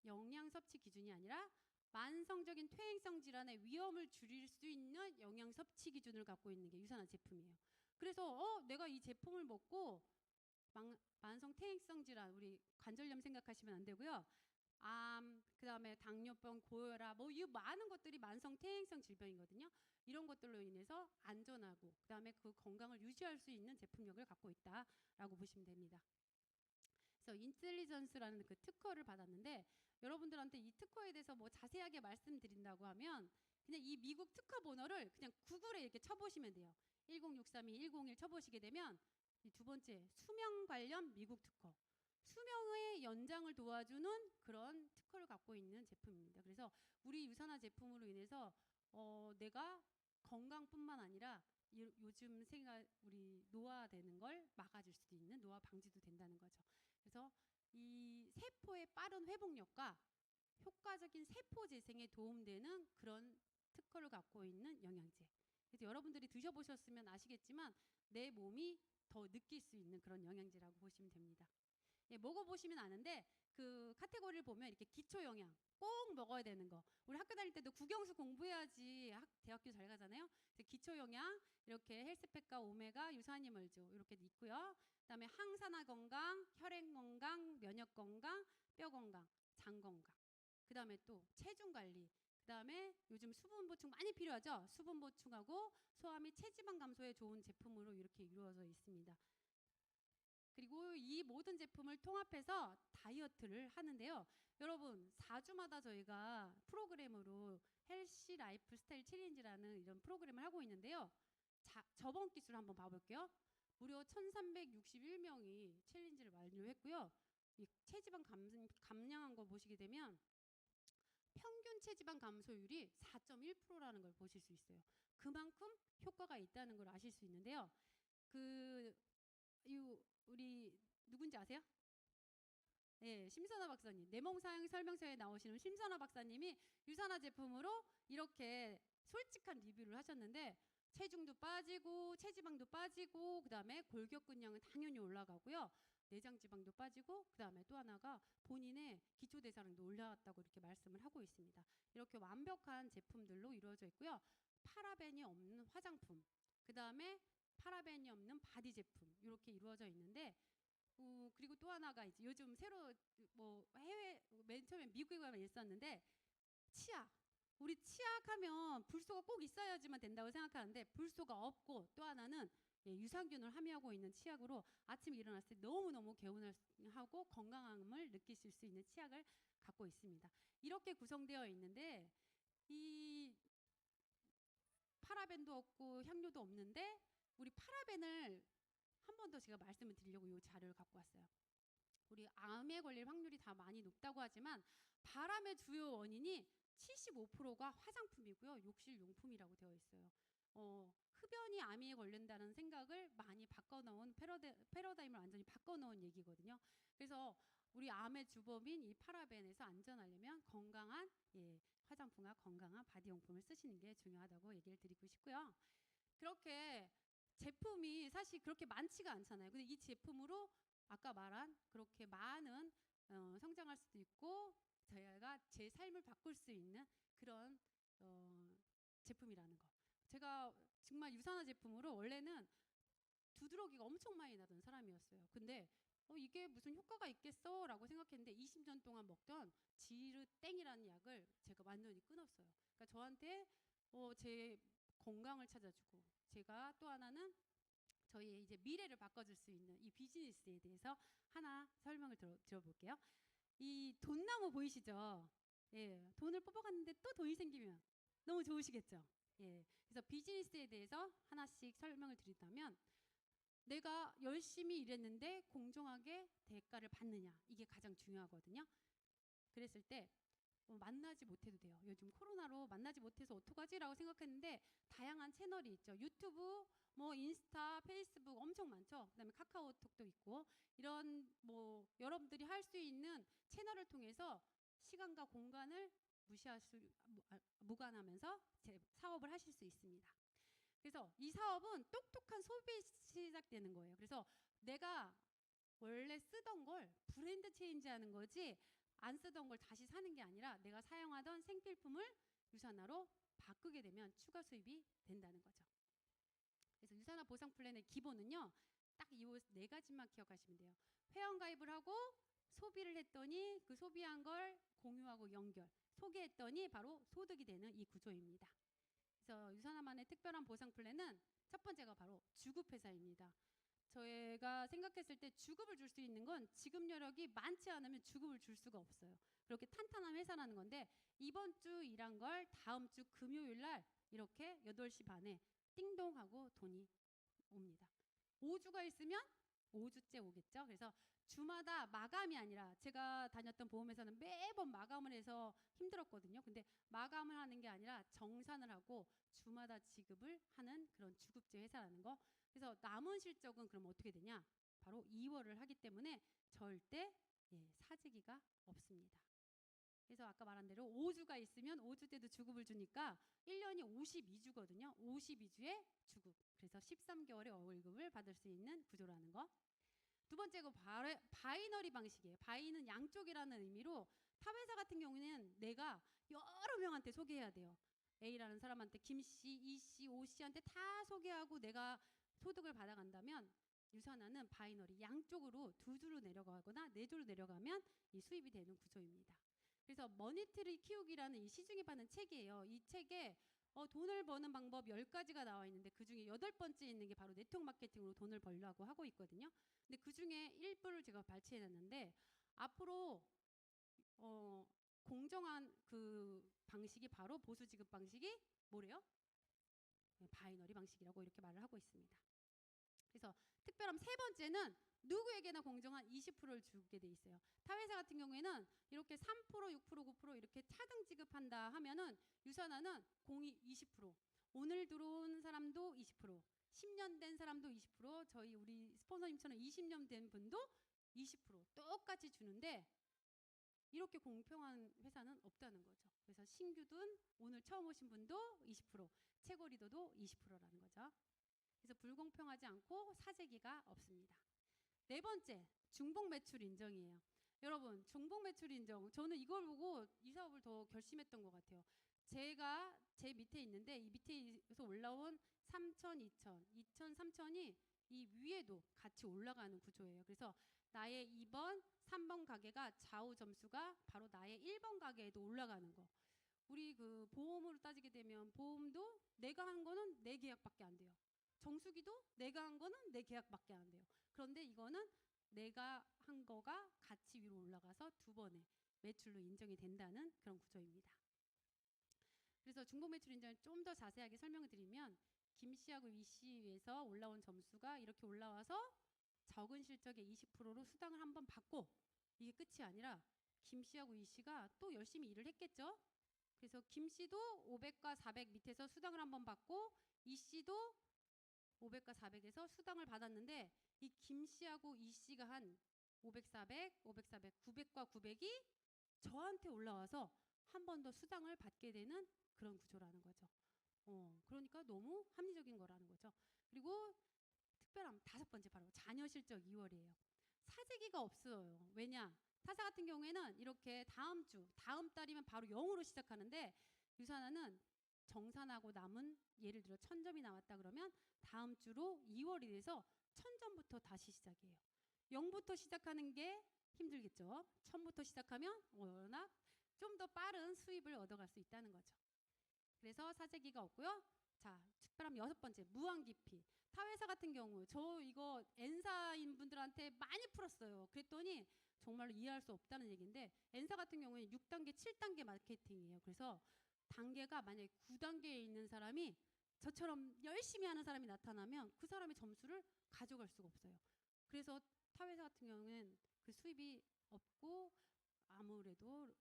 영양 섭취 기준이 아니라 만성적인 퇴행성 질환의 위험을 줄일 수 있는 영양 섭취 기준을 갖고 있는 게 유산화 제품이에요. 그래서 내가 이 제품을 먹고 만성 퇴행성 질환, 우리 관절염 생각하시면 안 되고요. 암, 그다음에 당뇨병, 고혈압, 뭐 이 많은 것들이 만성 퇴행성 질병이거든요. 이런 것들로 인해서 안전하고 그다음에 그 건강을 유지할 수 있는 제품력을 갖고 있다라고 보시면 됩니다. 그래서 인텔리전스라는 그 특허를 받았는데 여러분들한테 이 특허에 대해서 뭐 자세하게 말씀드린다고 하면 그냥 이 미국 특허 번호를 그냥 구글에 이렇게 쳐보시면 돼요. 10632, 101 쳐보시게 되면 이 두 번째, 수명 관련 미국 특허. 수명의 연장을 도와주는 그런 특허를 갖고 있는 제품입니다. 그래서 우리 유산화 제품으로 인해서 내가 건강뿐만 아니라 요즘 우리 노화되는 걸 막아줄 수도 있는 노화 방지도 된다는 거죠. 그래서 이 세포의 빠른 회복력과 효과적인 세포 재생에 도움되는 그런 특허를 갖고 있는 영양제. 그래서 여러분들이 드셔보셨으면 아시겠지만 내 몸이 더 느낄 수 있는 그런 영양제라고 보시면 됩니다. 예, 먹어보시면 아는데 그 카테고리를 보면 이렇게 기초 영양 꼭 먹어야 되는 거. 우리 학교 다닐 때도 국영수 공부해야지 대학교 잘 가잖아요. 기초 영양 이렇게 헬스팩과 오메가, 유산이물주 이렇게 있고요. 그다음에 항산화 건강, 혈액 건강, 면역 건강, 뼈 건강, 장 건강. 그다음에 또 체중 관리. 그다음에 요즘 수분 보충 많이 필요하죠. 수분 보충하고 소화 및 체지방 감소에 좋은 제품으로 이렇게 이루어져 있습니다. 그리고 이 모든 제품을 통합해서 다이어트를 하는데요. 여러분 4주마다 저희가 프로그램으로 헬시 라이프 스타일 챌린지라는 이런 프로그램을 하고 있는데요. 저번 기술 한번 봐볼게요. 무려 1361명이 챌린지를 완료했고요. 이 체지방 감량한 거 보시게 되면 평균 체지방 감소율이 4.1%라는 걸 보실 수 있어요. 그만큼 효과가 있다는 걸 아실 수 있는데요. 우리 누군지 아세요? 네, 심선아 박사님. 내 몸 사용 설명서에 나오시는 심선아 박사님이 유산화 제품으로 이렇게 솔직한 리뷰를 하셨는데 체중도 빠지고 체지방도 빠지고 그다음에 골격근량은 당연히 올라가고요. 내장 지방도 빠지고 그다음에 또 하나가 본인의 기초 대사량도 올라갔다고 이렇게 말씀을 하고 있습니다. 이렇게 완벽한 제품들로 이루어져 있고요. 파라벤이 없는 화장품, 그다음에 파라벤이 없는 바디 제품 이렇게 이루어져 있는데 그리고 또 하나가 이제 요즘 새로 뭐 해외 맨 처음에 미국에 가면 있었는데 치약. 우리 치약하면 불소가 꼭 있어야지만 된다고 생각하는데 불소가 없고 또 하나는 유산균을 함유하고 있는 치약으로 아침에 일어났을 때 너무너무 개운하고 건강함을 느끼실 수 있는 치약을 갖고 있습니다. 이렇게 구성되어 있는데 이 파라벤도 없고 향료도 없는데 우리 파라벤을 한 번 더 제가 말씀을 드리려고 이 자료를 갖고 왔어요. 우리 암에 걸릴 확률이 다 많이 높다고 하지만 바람의 주요 원인이 75%가 화장품이고요. 욕실용품이라고 되어 있어요. 흡연이 암에 걸린다는 생각을 많이 바꿔놓은 패러다임을 완전히 바꿔놓은 얘기거든요. 그래서 우리 암의 주범인 이 파라벤에서 안전하려면 건강한 화장품과 건강한 바디용품을 쓰시는 게 중요하다고 얘기를 드리고 싶고요. 그렇게 제품이 사실 그렇게 많지가 않잖아요. 근데 이 제품으로 아까 말한 그렇게 많은 성장할 수도 있고 저희가 제 삶을 바꿀 수 있는 그런 제품이라는 거. 제가 정말 유산화 제품으로 원래는 두드러기가 엄청 많이 나던 사람이었어요. 근데 이게 무슨 효과가 있겠어? 라고 생각했는데 20년 동안 먹던 지르땡이라는 약을 제가 완전히 끊었어요. 그러니까 저한테 제 건강을 찾아주고 제가 또 하나는 저희의 이제 미래를 바꿔줄 수 있는 이 비즈니스에 대해서 하나 설명을 들어볼게요. 이 돈나무 보이시죠? 예, 돈을 뽑아갔는데 또 돈이 생기면 너무 좋으시겠죠? 예, 그래서 비즈니스에 대해서 하나씩 설명을 드린다면 내가 열심히 일했는데 공정하게 대가를 받느냐 이게 가장 중요하거든요. 그랬을 때 만나지 못해도 돼요. 요즘 코로나로 만나지 못해서 어떡하지라고 생각했는데 다양한 채널이 있죠. 유튜브, 뭐 인스타, 페이스북 엄청 많죠. 그다음에 카카오톡도 있고 이런 뭐 여러분들이 할 수 있는 채널을 통해서 시간과 공간을 무관하면서 제 사업을 하실 수 있습니다. 그래서 이 사업은 똑똑한 소비에 시작되는 거예요. 그래서 내가 원래 쓰던 걸 브랜드 체인지하는 거지 안 쓰던 걸 다시 사는 게 아니라 내가 사용하던 생필품을 유산화로 바꾸게 되면 추가 수입이 된다는 거죠. 그래서 유산화 보상 플랜의 기본은요. 딱 이 네 가지만 기억하시면 돼요. 회원가입을 하고 소비를 했더니 그 소비한 걸 공유하고 연결, 소개했더니 바로 소득이 되는 이 구조입니다. 그래서 유산화만의 특별한 보상 플랜은 첫 번째가 바로 주급회사입니다. 저희가 생각했을 때 주급을 줄 수 있는 건 지급 여력이 많지 않으면 주급을 줄 수가 없어요. 그렇게 탄탄한 회사라는 건데 이번 주 일한 걸 다음 주 금요일 날 이렇게 8시 반에 띵동 하고 돈이 옵니다. 5주가 있으면 5주째 오겠죠. 그래서 주마다 마감이 아니라 제가 다녔던 보험회사는 매번 마감을 해서 힘들었거든요. 근데 마감을 하는 게 아니라 정산을 하고 주마다 지급을 하는 그런 주급제 회사라는 거. 그래서 남은 실적은 그럼 어떻게 되냐? 바로 2월을 하기 때문에 절대 사재기가 없습니다. 그래서 아까 말한 대로 5주가 있으면 5주 때도 주급을 주니까 1년이 52주거든요. 52주에 주급. 그래서 13개월의 월급을 받을 수 있는 구조라는 거. 두 번째가 바이너리 방식이에요. 바이는 양쪽이라는 의미로 타회사 같은 경우는 내가 여러 명한테 소개해야 돼요. A라는 사람한테 김씨, E씨, O씨한테 다 소개하고 내가 소득을 받아간다면 유산화는 바이너리 양쪽으로 2주로 내려가거나 4주로 내려가면 이 수입이 되는 구조입니다. 그래서 머니트리 키우기라는 이 시중에 파는 책이에요. 이 책에 돈을 버는 방법 10가지가 나와 있는데 그중에 8번째 있는 게 바로 네트워크 마케팅으로 돈을 벌려고 하고 있거든요. 근데 그중에 일부를 제가 발췌해놨는데 앞으로 공정한 그 방식이 바로 보수 지급 방식이 뭐래요? 바이너리 방식이라고 이렇게 말을 하고 있습니다. 그래서 특별함 세 번째는 누구에게나 공정한 20%를 주게 돼 있어요. 타회사 같은 경우에는 이렇게 3%, 6%, 9% 이렇게 차등 지급한다 하면은 유산화는 공이 20%, 오늘 들어온 사람도 20%, 10년 된 사람도 20%, 우리 스폰서님처럼 20년 된 분도 20% 똑같이 주는데 이렇게 공평한 회사는 없다는 거죠. 그래서 신규든 오늘 처음 오신 분도 20%, 최고 리더도 20%라는 거죠. 그래서 불공평하지 않고 사재기가 없습니다. 네 번째, 중복 매출 인정이에요. 여러분, 중복 매출 인정. 저는 이걸 보고 이 사업을 더 결심했던 것 같아요. 제가 제 밑에 있는데 이 밑에서 올라온 3천, 2천, 2천, 3천이 이 위에도 같이 올라가는 구조예요. 그래서 나의 2번, 3번 가게가 좌우 점수가 바로 나의 1번 가게에도 올라가는 거. 우리 그 보험으로 따지게 되면 보험도 내가 한 거는 내 계약밖에 안 돼요. 정수기도 내가 한 거는 내 계약밖에 안 돼요. 그런데 이거는 내가 한 거가 같이 위로 올라가서 2번의 매출로 인정이 된다는 그런 구조입니다. 그래서 중복 매출 인정을 좀 더 자세하게 설명을 드리면 김씨하고 이씨에서 올라온 점수가 이렇게 올라와서 적은 실적의 20%로 수당을 한번 받고 이게 끝이 아니라 김씨하고 이씨가 또 열심히 일을 했겠죠. 그래서 김씨도 500과 400 밑에서 수당을 한번 받고 이씨도 500과 400에서 수당을 받았는데 이 김씨하고 이씨가 한 500, 400, 500, 400, 900과 900이 저한테 올라와서 한 번 더 수당을 받게 되는 그런 구조라는 거죠. 그러니까 너무 합리적인 거라는 거죠. 그리고 특별함 5번째 바로 자녀 실적 2월이에요. 사재기가 없어요. 왜냐? 타사 같은 경우에는 이렇게 다음 주, 다음 달이면 바로 0으로 시작하는데 유산화는 정산하고 남은 예를 들어 1000점이 나왔다 그러면 다음 주로 2월이 돼서 1000점부터 다시 시작이에요. 0부터 시작하는 게 힘들겠죠. 1000부터 시작하면 워낙 좀 더 빠른 수입을 얻어갈 수 있다는 거죠. 그래서 사재기가 없고요. 자, 특별함 6번째 무한 기피. 타회사 같은 경우 저 이거 N사인 분들한테 많이 풀었어요. 그랬더니 정말로 이해할 수 없다는 얘기인데 N사 같은 경우는 6단계, 7단계 마케팅이에요. 그래서 단계가 만약에 9단계에 있는 사람이 저처럼 열심히 하는 사람이 나타나면 그 사람의 점수를 가져갈 수가 없어요. 그래서 타회사 같은 경우는 그 수입이 없고 아무래도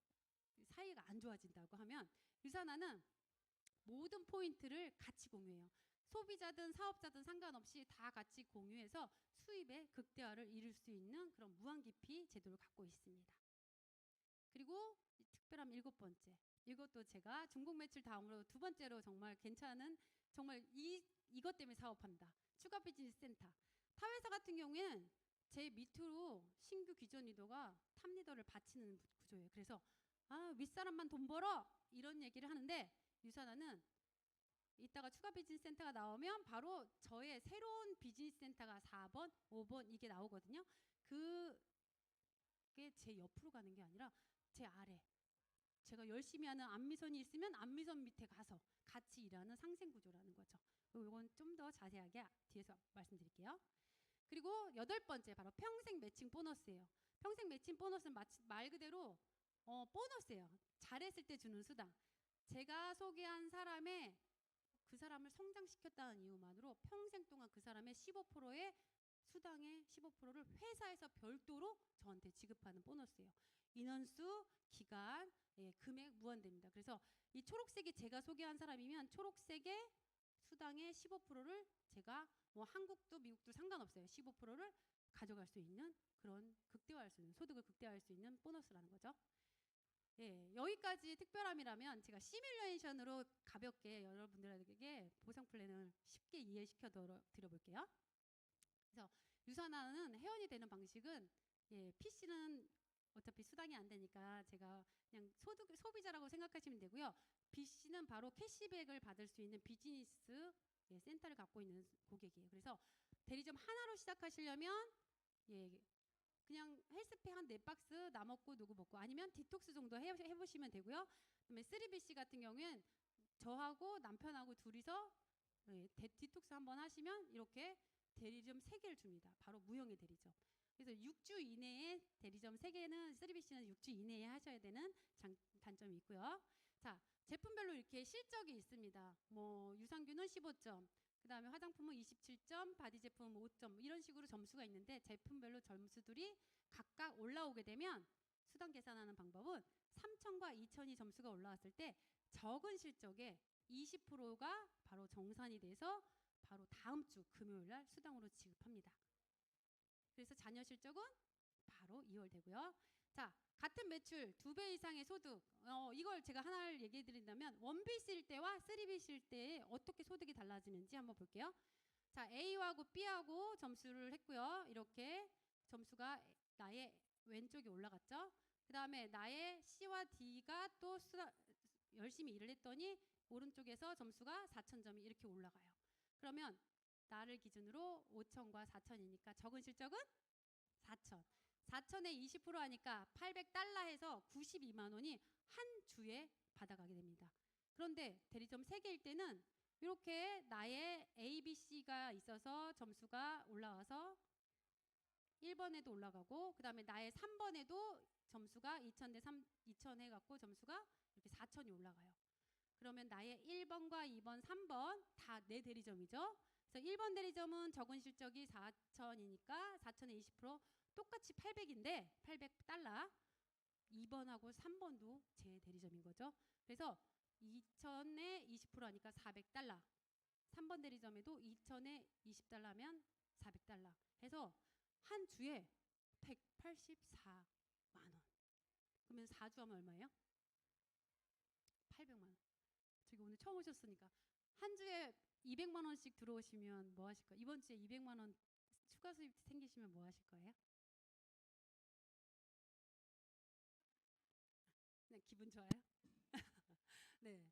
사이가 안 좋아진다고 하면 유산화는 모든 포인트를 같이 공유해요. 소비자든 사업자든 상관없이 다 같이 공유해서 수입의 극대화를 이룰 수 있는 그런 무한기피 제도를 갖고 있습니다. 그리고 특별함 7번째. 이것도 제가 중복 매출 다음으로 2번째로 정말 괜찮은 정말 이것 때문에 사업한다. 추가 비즈니스 센터. 타회사 같은 경우에는 제 밑으로 신규 기존 리더가 탑 리더를 바치는 구조예요. 그래서 윗사람만 돈 벌어 이런 얘기를 하는데 유산화는 이따가 추가 비즈니스 센터가 나오면 바로 저의 새로운 비즈니스 센터가 4번, 5번 이게 나오거든요. 그게 제 옆으로 가는 게 아니라 제 아래. 제가 열심히 하는 안미선이 있으면 안미선 밑에 가서 같이 일하는 상생 구조라는 거죠. 이건 좀 더 자세하게 뒤에서 말씀드릴게요. 그리고 8번째 바로 평생 매칭 보너스예요. 평생 매칭 보너스는 말 그대로 보너스예요. 잘했을 때 주는 수당. 제가 소개한 사람의 그 사람을 성장시켰다는 이유만으로 평생 동안 그 사람의 15%의 수당의 15%를 회사에서 별도로 저한테 지급하는 보너스예요. 인원수, 기간, 예, 금액 무한대입니다. 그래서 이 초록색이 제가 소개한 사람이면 초록색의 수당의 15%를 제가 뭐 한국도 미국도 상관없어요. 15%를 가져갈 수 있는 그런 극대화할 수 있는 소득을 극대화할 수 있는 보너스라는 거죠. 예, 여기까지 특별함이라면 제가 시뮬레이션으로 가볍게 여러분들에게 보상 플랜을 쉽게 이해시켜 드려볼게요. 그래서 유산화는 회원이 되는 방식은 예, PC는 어차피 수당이 안 되니까 제가 그냥 소비자라고 생각하시면 되고요. BC는 바로 캐시백을 받을 수 있는 비즈니스 예, 센터를 갖고 있는 고객이에요. 그래서 대리점 하나로 시작하시려면 예, 그냥 헬스페 한 4박스 나 먹고 누구 먹고 아니면 디톡스 정도 해보시면 되고요. 그다음에 3BC 같은 경우엔 저하고 남편하고 둘이서 예, 디톡스 한번 하시면 이렇게 대리점 3개를 줍니다. 바로 무형의 대리점. 그래서 6주 이내에 대리점 3개는 3BC는 6주 이내에 하셔야 되는 단점이 있고요. 자, 제품별로 이렇게 실적이 있습니다. 뭐 유산균은 15점, 그 다음에 화장품은 27점, 바디 제품은 5점 이런 식으로 점수가 있는데 제품별로 점수들이 각각 올라오게 되면 수당 계산하는 방법은 3,000과 2,000이 점수가 올라왔을 때 적은 실적에 20%가 바로 정산이 돼서 바로 다음 주 금요일 날 수당으로 지급합니다. 그래서 잔여 실적은 바로 2월 되고요. 자, 같은 매출 2배 이상의 소득 이걸 제가 하나를 얘기해 드린다면 1BC일 때와 3BC일 때에 어떻게 소득이 달라지는지 한번 볼게요. 자, A하고 B하고 점수를 했고요. 이렇게 점수가 나의 왼쪽에 올라갔죠. 그 다음에 나의 C와 D가 또 열심히 일을 했더니 오른쪽에서 점수가 4,000점이 이렇게 올라가요. 그러면 나를 기준으로 5,000과 4,000이니까 적은 실적은 4,000. 4,000에 20% 하니까 800달러 해서 92만 원이 한 주에 받아가게 됩니다. 그런데 대리점 3개일 때는 이렇게 나의 A, B, C가 있어서 점수가 올라와서 1번에도 올라가고 그 다음에 나의 3번에도 점수가 2,000 해갖고 점수가 이렇게 4,000이 올라가요. 그러면 나의 1번과 2번, 3번 다 내 대리점이죠. 그래서 1번 대리점은 적은 실적이 4,000이니까 4,000에 20% 똑같이 800인데 800달러 2번하고 3번도 제 대리점인 거죠. 그래서 2,000에 20% 하니까 400달러 3번 대리점에도 2,000에 20달러 하면 400달러 해서 한 주에 184만 원. 그러면 4주 하면 얼마예요? 800만 원. 저기 오늘 처음 오셨으니까 한 주에 200만 원씩 들어오시면 뭐 하실 거예요? 이번 주에 200만 원 추가 수입 생기시면 뭐 하실 거예요? 네, 기분 좋아요? 네.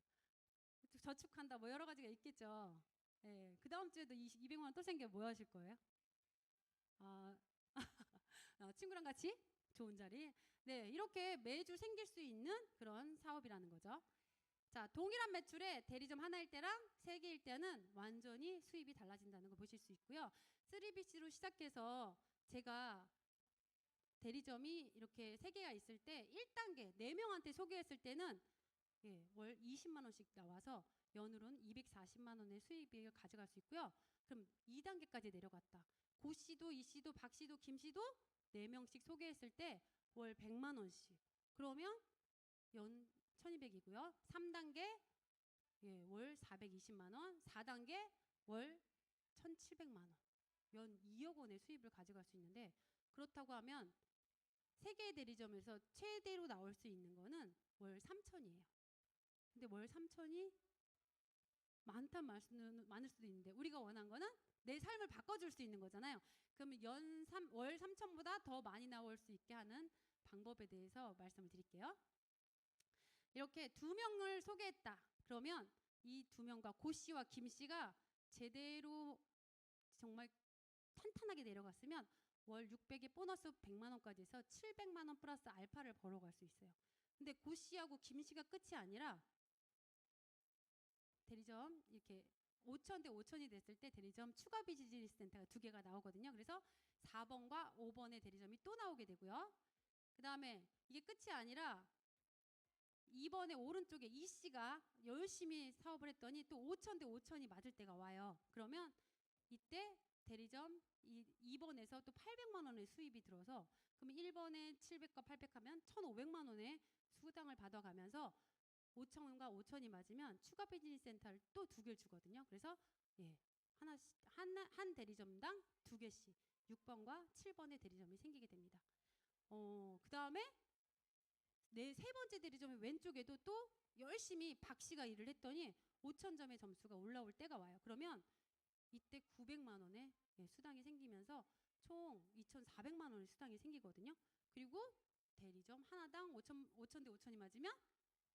저축한다 뭐 여러 가지가 있겠죠. 네, 그 다음 주에도 200만 원 또 생겨 뭐 하실 거예요? 아, 친구랑 같이 좋은 자리. 네, 이렇게 매주 생길 수 있는 그런 사업이라는 거죠. 자, 동일한 매출에 대리점 하나일 때랑 3개일 때는 완전히 수입이 달라진다는 걸 보실 수 있고요. 3BC로 시작해서 제가 대리점이 이렇게 3개가 있을 때 1단계 4명한테 소개했을 때는 예, 월 20만 원씩 나와서 연으로는 240만 원의 수입을 가져갈 수 있고요. 그럼 2단계까지 내려갔다. 고 씨도 이 씨도 박 씨도 김 씨도 4명씩 소개했을 때 월 100만 원씩. 그러면 연 1200이고요. 3단계 예, 월 420만 원, 4단계 월 1700만 원. 연 2억 원의 수입을 가져갈 수 있는데 그렇다고 하면 3개의 대리점에서 최대로 나올 수 있는 거는 월 3천이에요. 근데 월 3천이 많단 많을 수도 있는데 우리가 원한 거는 내 삶을 바꿔줄 수 있는 거잖아요. 그러면 월 3천보다 더 많이 나올 수 있게 하는 방법에 대해서 말씀을 드릴게요. 이렇게 2명을 소개했다. 그러면 이 2명과 고 씨와 김 씨가 제대로 정말 탄탄하게 내려갔으면 월 600에 보너스 100만 원까지 해서 700만 원 플러스 알파를 벌어갈 수 있어요. 근데 고 씨하고 김 씨가 끝이 아니라 대리점 이렇게 5천 대 5천이 됐을 때 대리점 추가 비즈니스 센터가 2개가 나오거든요. 그래서 4번과 5번의 대리점이 또 나오게 되고요. 그 다음에 이게 끝이 아니라 2번에 오른쪽에 이 씨가 열심히 사업을 했더니 또 5천 대 5천이 맞을 때가 와요. 그러면 이때 대리점 2번에서 또 800만 원의 수입이 들어서 그러면 1번에 700과 800 하면 1,500만 원의 수당을 받아가면서 5천과 5천이 맞으면 추가 비즈니스 센터를 또 2개를 주거든요. 그래서 예, 한 대리점당 2개씩 6번과 7번의 대리점이 생기게 됩니다. 그 다음에 세 번째 대리점의 왼쪽에도 또 열심히 박 씨가 일을 했더니 5천 점의 점수가 올라올 때가 와요. 그러면 이때 900만 원의 수당이 생기면서 총 2,400만 원의 수당이 생기거든요. 그리고 대리점 하나당 5천 대 5천이 맞으면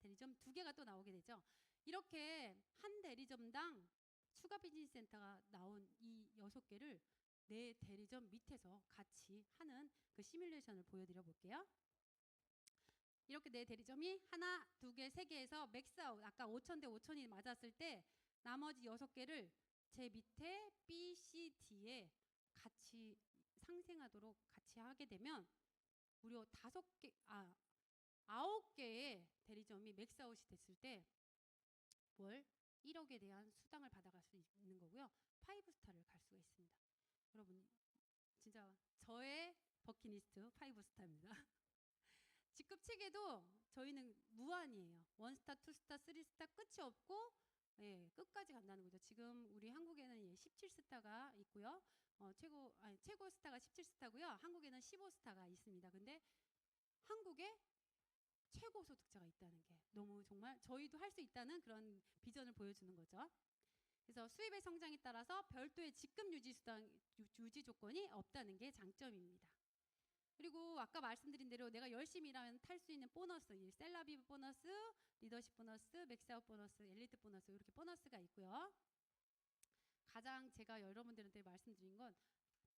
대리점 2개가 또 나오게 되죠. 이렇게 한 대리점당 추가 비즈니스 센터가 나온 이 6개를 내 대리점 밑에서 같이 하는 그 시뮬레이션을 보여드려 볼게요. 이렇게 내 대리점이 하나, 2개, 3개에서 맥스아웃 아까 5천 대 5천이 맞았을 때 나머지 6개를 제 밑에 B, C, D에 같이 상생하도록 같이 하게 되면 무려 9개의 대리점이 맥스아웃이 됐을 때 월 1억에 대한 수당을 받아갈 수 있는 거고요. 5스타를 갈 수가 있습니다. 여러분 진짜 저의 버킷리스트 5스타입니다. 직급 체계도 저희는 무한이에요. 1스타, 2스타, 3스타 끝이 없고 끝까지 간다는 거죠. 지금 우리 한국에는 17스타가 있고요. 최고 스타가 17스타고요. 한국에는 15스타가 있습니다. 근데 한국에 최고 소득자가 있다는 게 너무 정말 저희도 할 수 있다는 그런 비전을 보여주는 거죠. 그래서 수입의 성장에 따라서 별도의 직급 유지 조건이 없다는 게 장점입니다. 그리고 아까 말씀드린 대로 내가 열심히 일하면 탈 수 있는 보너스, 셀러비브 보너스, 리더십 보너스, 맥스아웃 보너스, 엘리트 보너스 이렇게 보너스가 있고요. 가장 제가 여러분들한테 말씀드린 건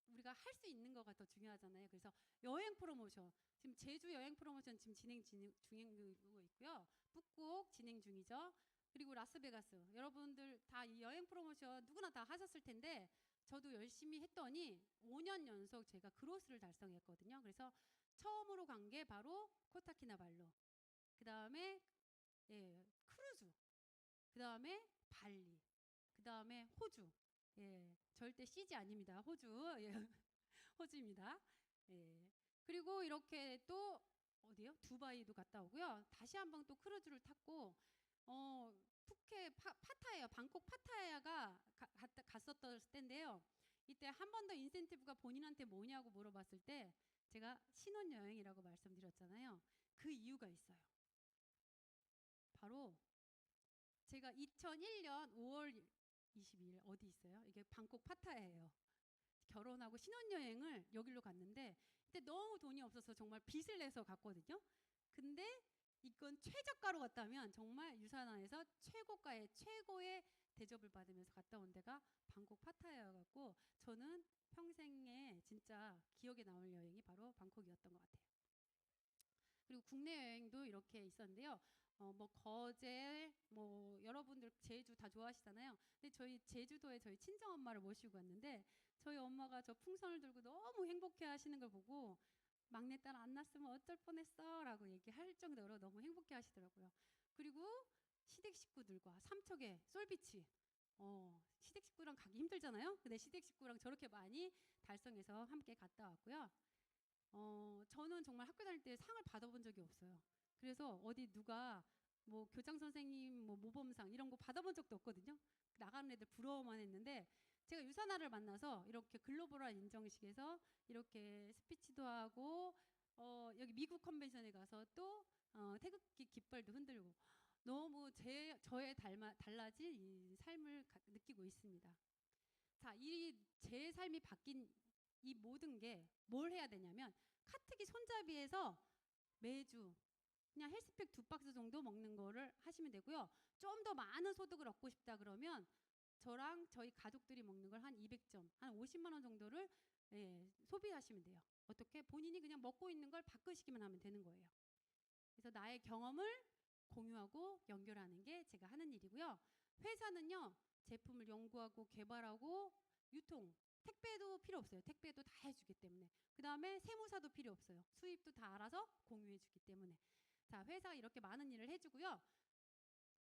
우리가 할 수 있는 거가 더 중요하잖아요. 그래서 여행 프로모션, 지금 제주 여행 프로모션 지금 진행 중이고 있고요. 북극 진행 중이죠. 그리고 라스베가스, 여러분들 다 이 여행 프로모션 누구나 다 하셨을 텐데 저도 열심히 했더니 5년 연속 제가 그로스를 달성했거든요. 그래서 처음으로 간 게 바로 코타키나발루, 그 다음에 크루즈, 그 다음에 발리, 그 다음에 호주. 절대 CG 아닙니다. 호주. 호주입니다. 그리고 이렇게 또 어디요? 두바이도 갔다 오고요. 다시 한번 또 크루즈를 탔고 푸켓 파타야, 방콕 파타야가 갔었던 때인데요. 이때 한 번 더 인센티브가 본인한테 뭐냐고 물어봤을 때 제가 신혼여행이라고 말씀드렸잖아요. 그 이유가 있어요. 바로 제가 2001년 5월 22일 어디 있어요? 이게 방콕 파타야예요. 결혼하고 신혼여행을 여기로 갔는데 그때 너무 돈이 없어서 정말 빚을 내서 갔거든요. 근데 이건 최저가로 갔다면 정말 유산안에서 최고가의 최고의 대접을 받으면서 갔다 온 데가 방콕 파타야였고 저는 평생에 진짜 기억에 남을 여행이 바로 방콕이었던 것 같아요. 그리고 국내 여행도 이렇게 있었는데요. 뭐 거제, 뭐 여러분들 제주 다 좋아하시잖아요. 근데 저희 제주도에 저희 친정 엄마를 모시고 갔는데 저희 엄마가 저 풍선을 들고 너무 행복해 하시는 걸 보고 막내딸 안 낳았으면 어쩔 뻔했어 라고 얘기할 정도로 너무 행복해 하시더라고요. 그리고 시댁 식구들과 삼척의 솔비치, 시댁 식구랑 가기 힘들잖아요. 근데 시댁 식구랑 저렇게 많이 달성해서 함께 갔다 왔고요. 저는 정말 학교 다닐 때 상을 받아본 적이 없어요. 그래서 어디 누가 뭐 교장 선생님 뭐 모범상 이런 거 받아본 적도 없거든요. 나가는 애들 부러워만 했는데 제가 유산아를 만나서 이렇게 글로벌한 인정식에서 이렇게 스피치도 하고 여기 미국 컨벤션에 가서 또 태극기 깃발도 흔들고 너무 저의 달라진 이 삶을 느끼고 있습니다. 자, 제 삶이 바뀐 이 모든 게 뭘 해야 되냐면 카트기 손잡이에서 매주 그냥 헬스팩 2박스 정도 먹는 거를 하시면 되고요. 좀 더 많은 소득을 얻고 싶다 그러면 저랑 저희 가족들이 먹는 걸 한 200점, 한 50만 원 정도를 소비하시면 돼요. 어떻게? 본인이 그냥 먹고 있는 걸 바꾸시기만 하면 되는 거예요. 그래서 나의 경험을 공유하고 연결하는 게 제가 하는 일이고요. 회사는요, 제품을 연구하고 개발하고 유통, 택배도 필요 없어요. 택배도 다 해주기 때문에. 그 다음에 세무사도 필요 없어요. 수입도 다 알아서 공유해주기 때문에. 자, 회사가 이렇게 많은 일을 해주고요.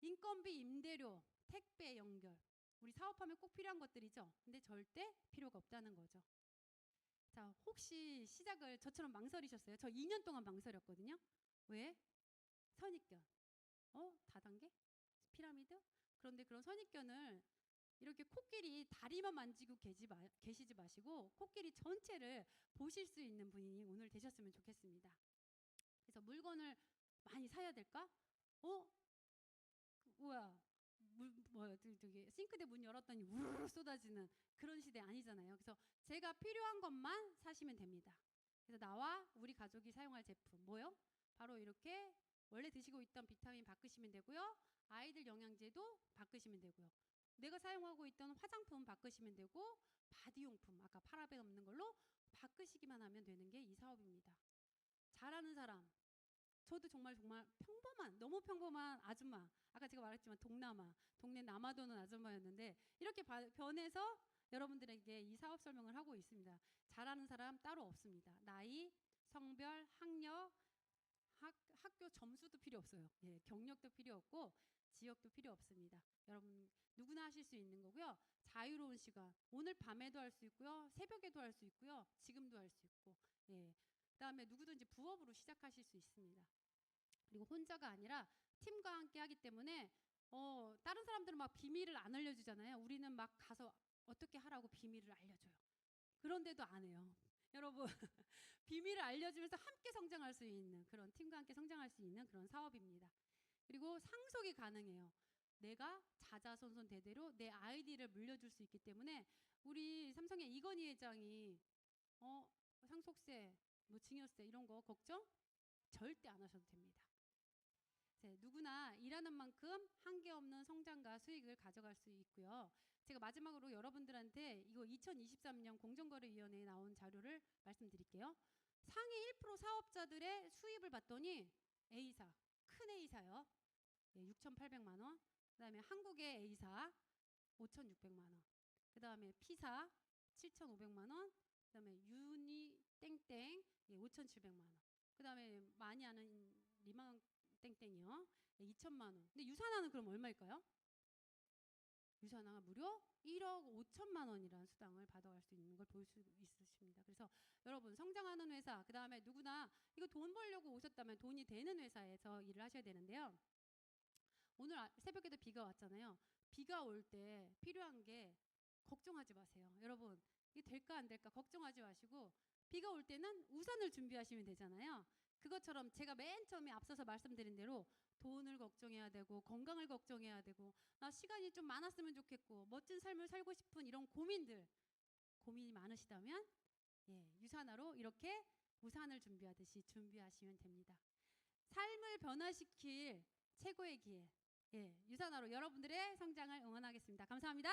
인건비, 임대료, 택배 연결. 우리 사업하면 꼭 필요한 것들이죠. 근데 절대 필요가 없다는 거죠. 자, 혹시 시작을 저처럼 망설이셨어요? 저 2년 동안 망설였거든요. 왜? 선입견. 다단계? 피라미드? 그런데 그런 선입견을 이렇게 코끼리 다리만 만지고 계시지 마시고 코끼리 전체를 보실 수 있는 분이 오늘 되셨으면 좋겠습니다. 그래서 물건을 많이 사야 될까? 뭐야? 저기 싱크대 문 열었더니 우르르 쏟아지는 그런 시대 아니잖아요. 그래서 제가 필요한 것만 사시면 됩니다. 그래서 나와 우리 가족이 사용할 제품 뭐요? 바로 이렇게 원래 드시고 있던 비타민 바꾸시면 되고요. 아이들 영양제도 바꾸시면 되고요. 내가 사용하고 있던 화장품 바꾸시면 되고 바디용품 아까 파라벤 없는 걸로 바꾸시기만 하면 되는 게 이 사업입니다. 잘하는 사람 저도 정말 평범한 너무 평범한 아줌마 아까 제가 말했지만 동네 남아도는 아줌마였는데 이렇게 변해서 여러분들에게 이 사업 설명을 하고 있습니다. 잘하는 사람 따로 없습니다. 나이, 성별, 학력, 학교 점수도 필요 없어요. 예, 경력도 필요 없고 지역도 필요 없습니다. 여러분 누구나 하실 수 있는 거고요. 자유로운 시간 오늘 밤에도 할 수 있고요. 새벽에도 할 수 있고요. 지금도 할 수 있고 예. 그다음에 누구든지 부업으로 시작하실 수 있습니다. 그리고 혼자가 아니라 팀과 함께 하기 때문에 다른 사람들은 막 비밀을 안 알려주잖아요. 우리는 막 가서 어떻게 하라고 비밀을 알려줘요. 그런데도 안 해요. 여러분 비밀을 알려주면서 함께 성장할 수 있는 그런 팀과 함께 성장할 수 있는 그런 사업입니다. 그리고 상속이 가능해요. 내가 자자손손 대대로 내 아이디를 물려줄 수 있기 때문에 우리 삼성의 이건희 회장이 상속세, 뭐 증여세 이런 거 걱정 절대 안 하셔도 됩니다. 네, 누구나 일하는 만큼 한계 없는 성장과 수익을 가져갈 수 있고요. 제가 마지막으로 여러분들한테 이거 2023년 공정거래위원회에 나온 자료를 말씀드릴게요. 상위 1% 사업자들의 수입을 봤더니 A사, 큰 A사요. 6,800만 원. 그다음에 한국의 A사 5,600만 원. 그다음에 P사 7,500만 원. 그다음에 유니 땡땡 5,700만 원. 그다음에 많이 아는 리만 땡땡이요. 2천만 원. 근데 유산하는 그럼 얼마일까요? 유산화가 무려 1억 5천만 원이라는 수당을 받아갈 수 있는 걸 볼 수 있으십니다. 그래서 여러분 성장하는 회사 그 다음에 누구나 이거 돈 벌려고 오셨다면 돈이 되는 회사에서 일을 하셔야 되는데요. 오늘 새벽에도 비가 왔잖아요. 비가 올 때 필요한 게 걱정하지 마세요. 여러분 이게 될까 안 될까 걱정하지 마시고 비가 올 때는 우산을 준비하시면 되잖아요. 그것처럼 제가 맨 처음에 앞서서 말씀드린 대로 돈을 걱정해야 되고 건강을 걱정해야 되고 나 시간이 좀 많았으면 좋겠고 멋진 삶을 살고 싶은 이런 고민이 많으시다면 유산화로 이렇게 우산을 준비하듯이 준비하시면 됩니다. 삶을 변화시킬 최고의 기회 유산화로 여러분들의 성장을 응원하겠습니다. 감사합니다.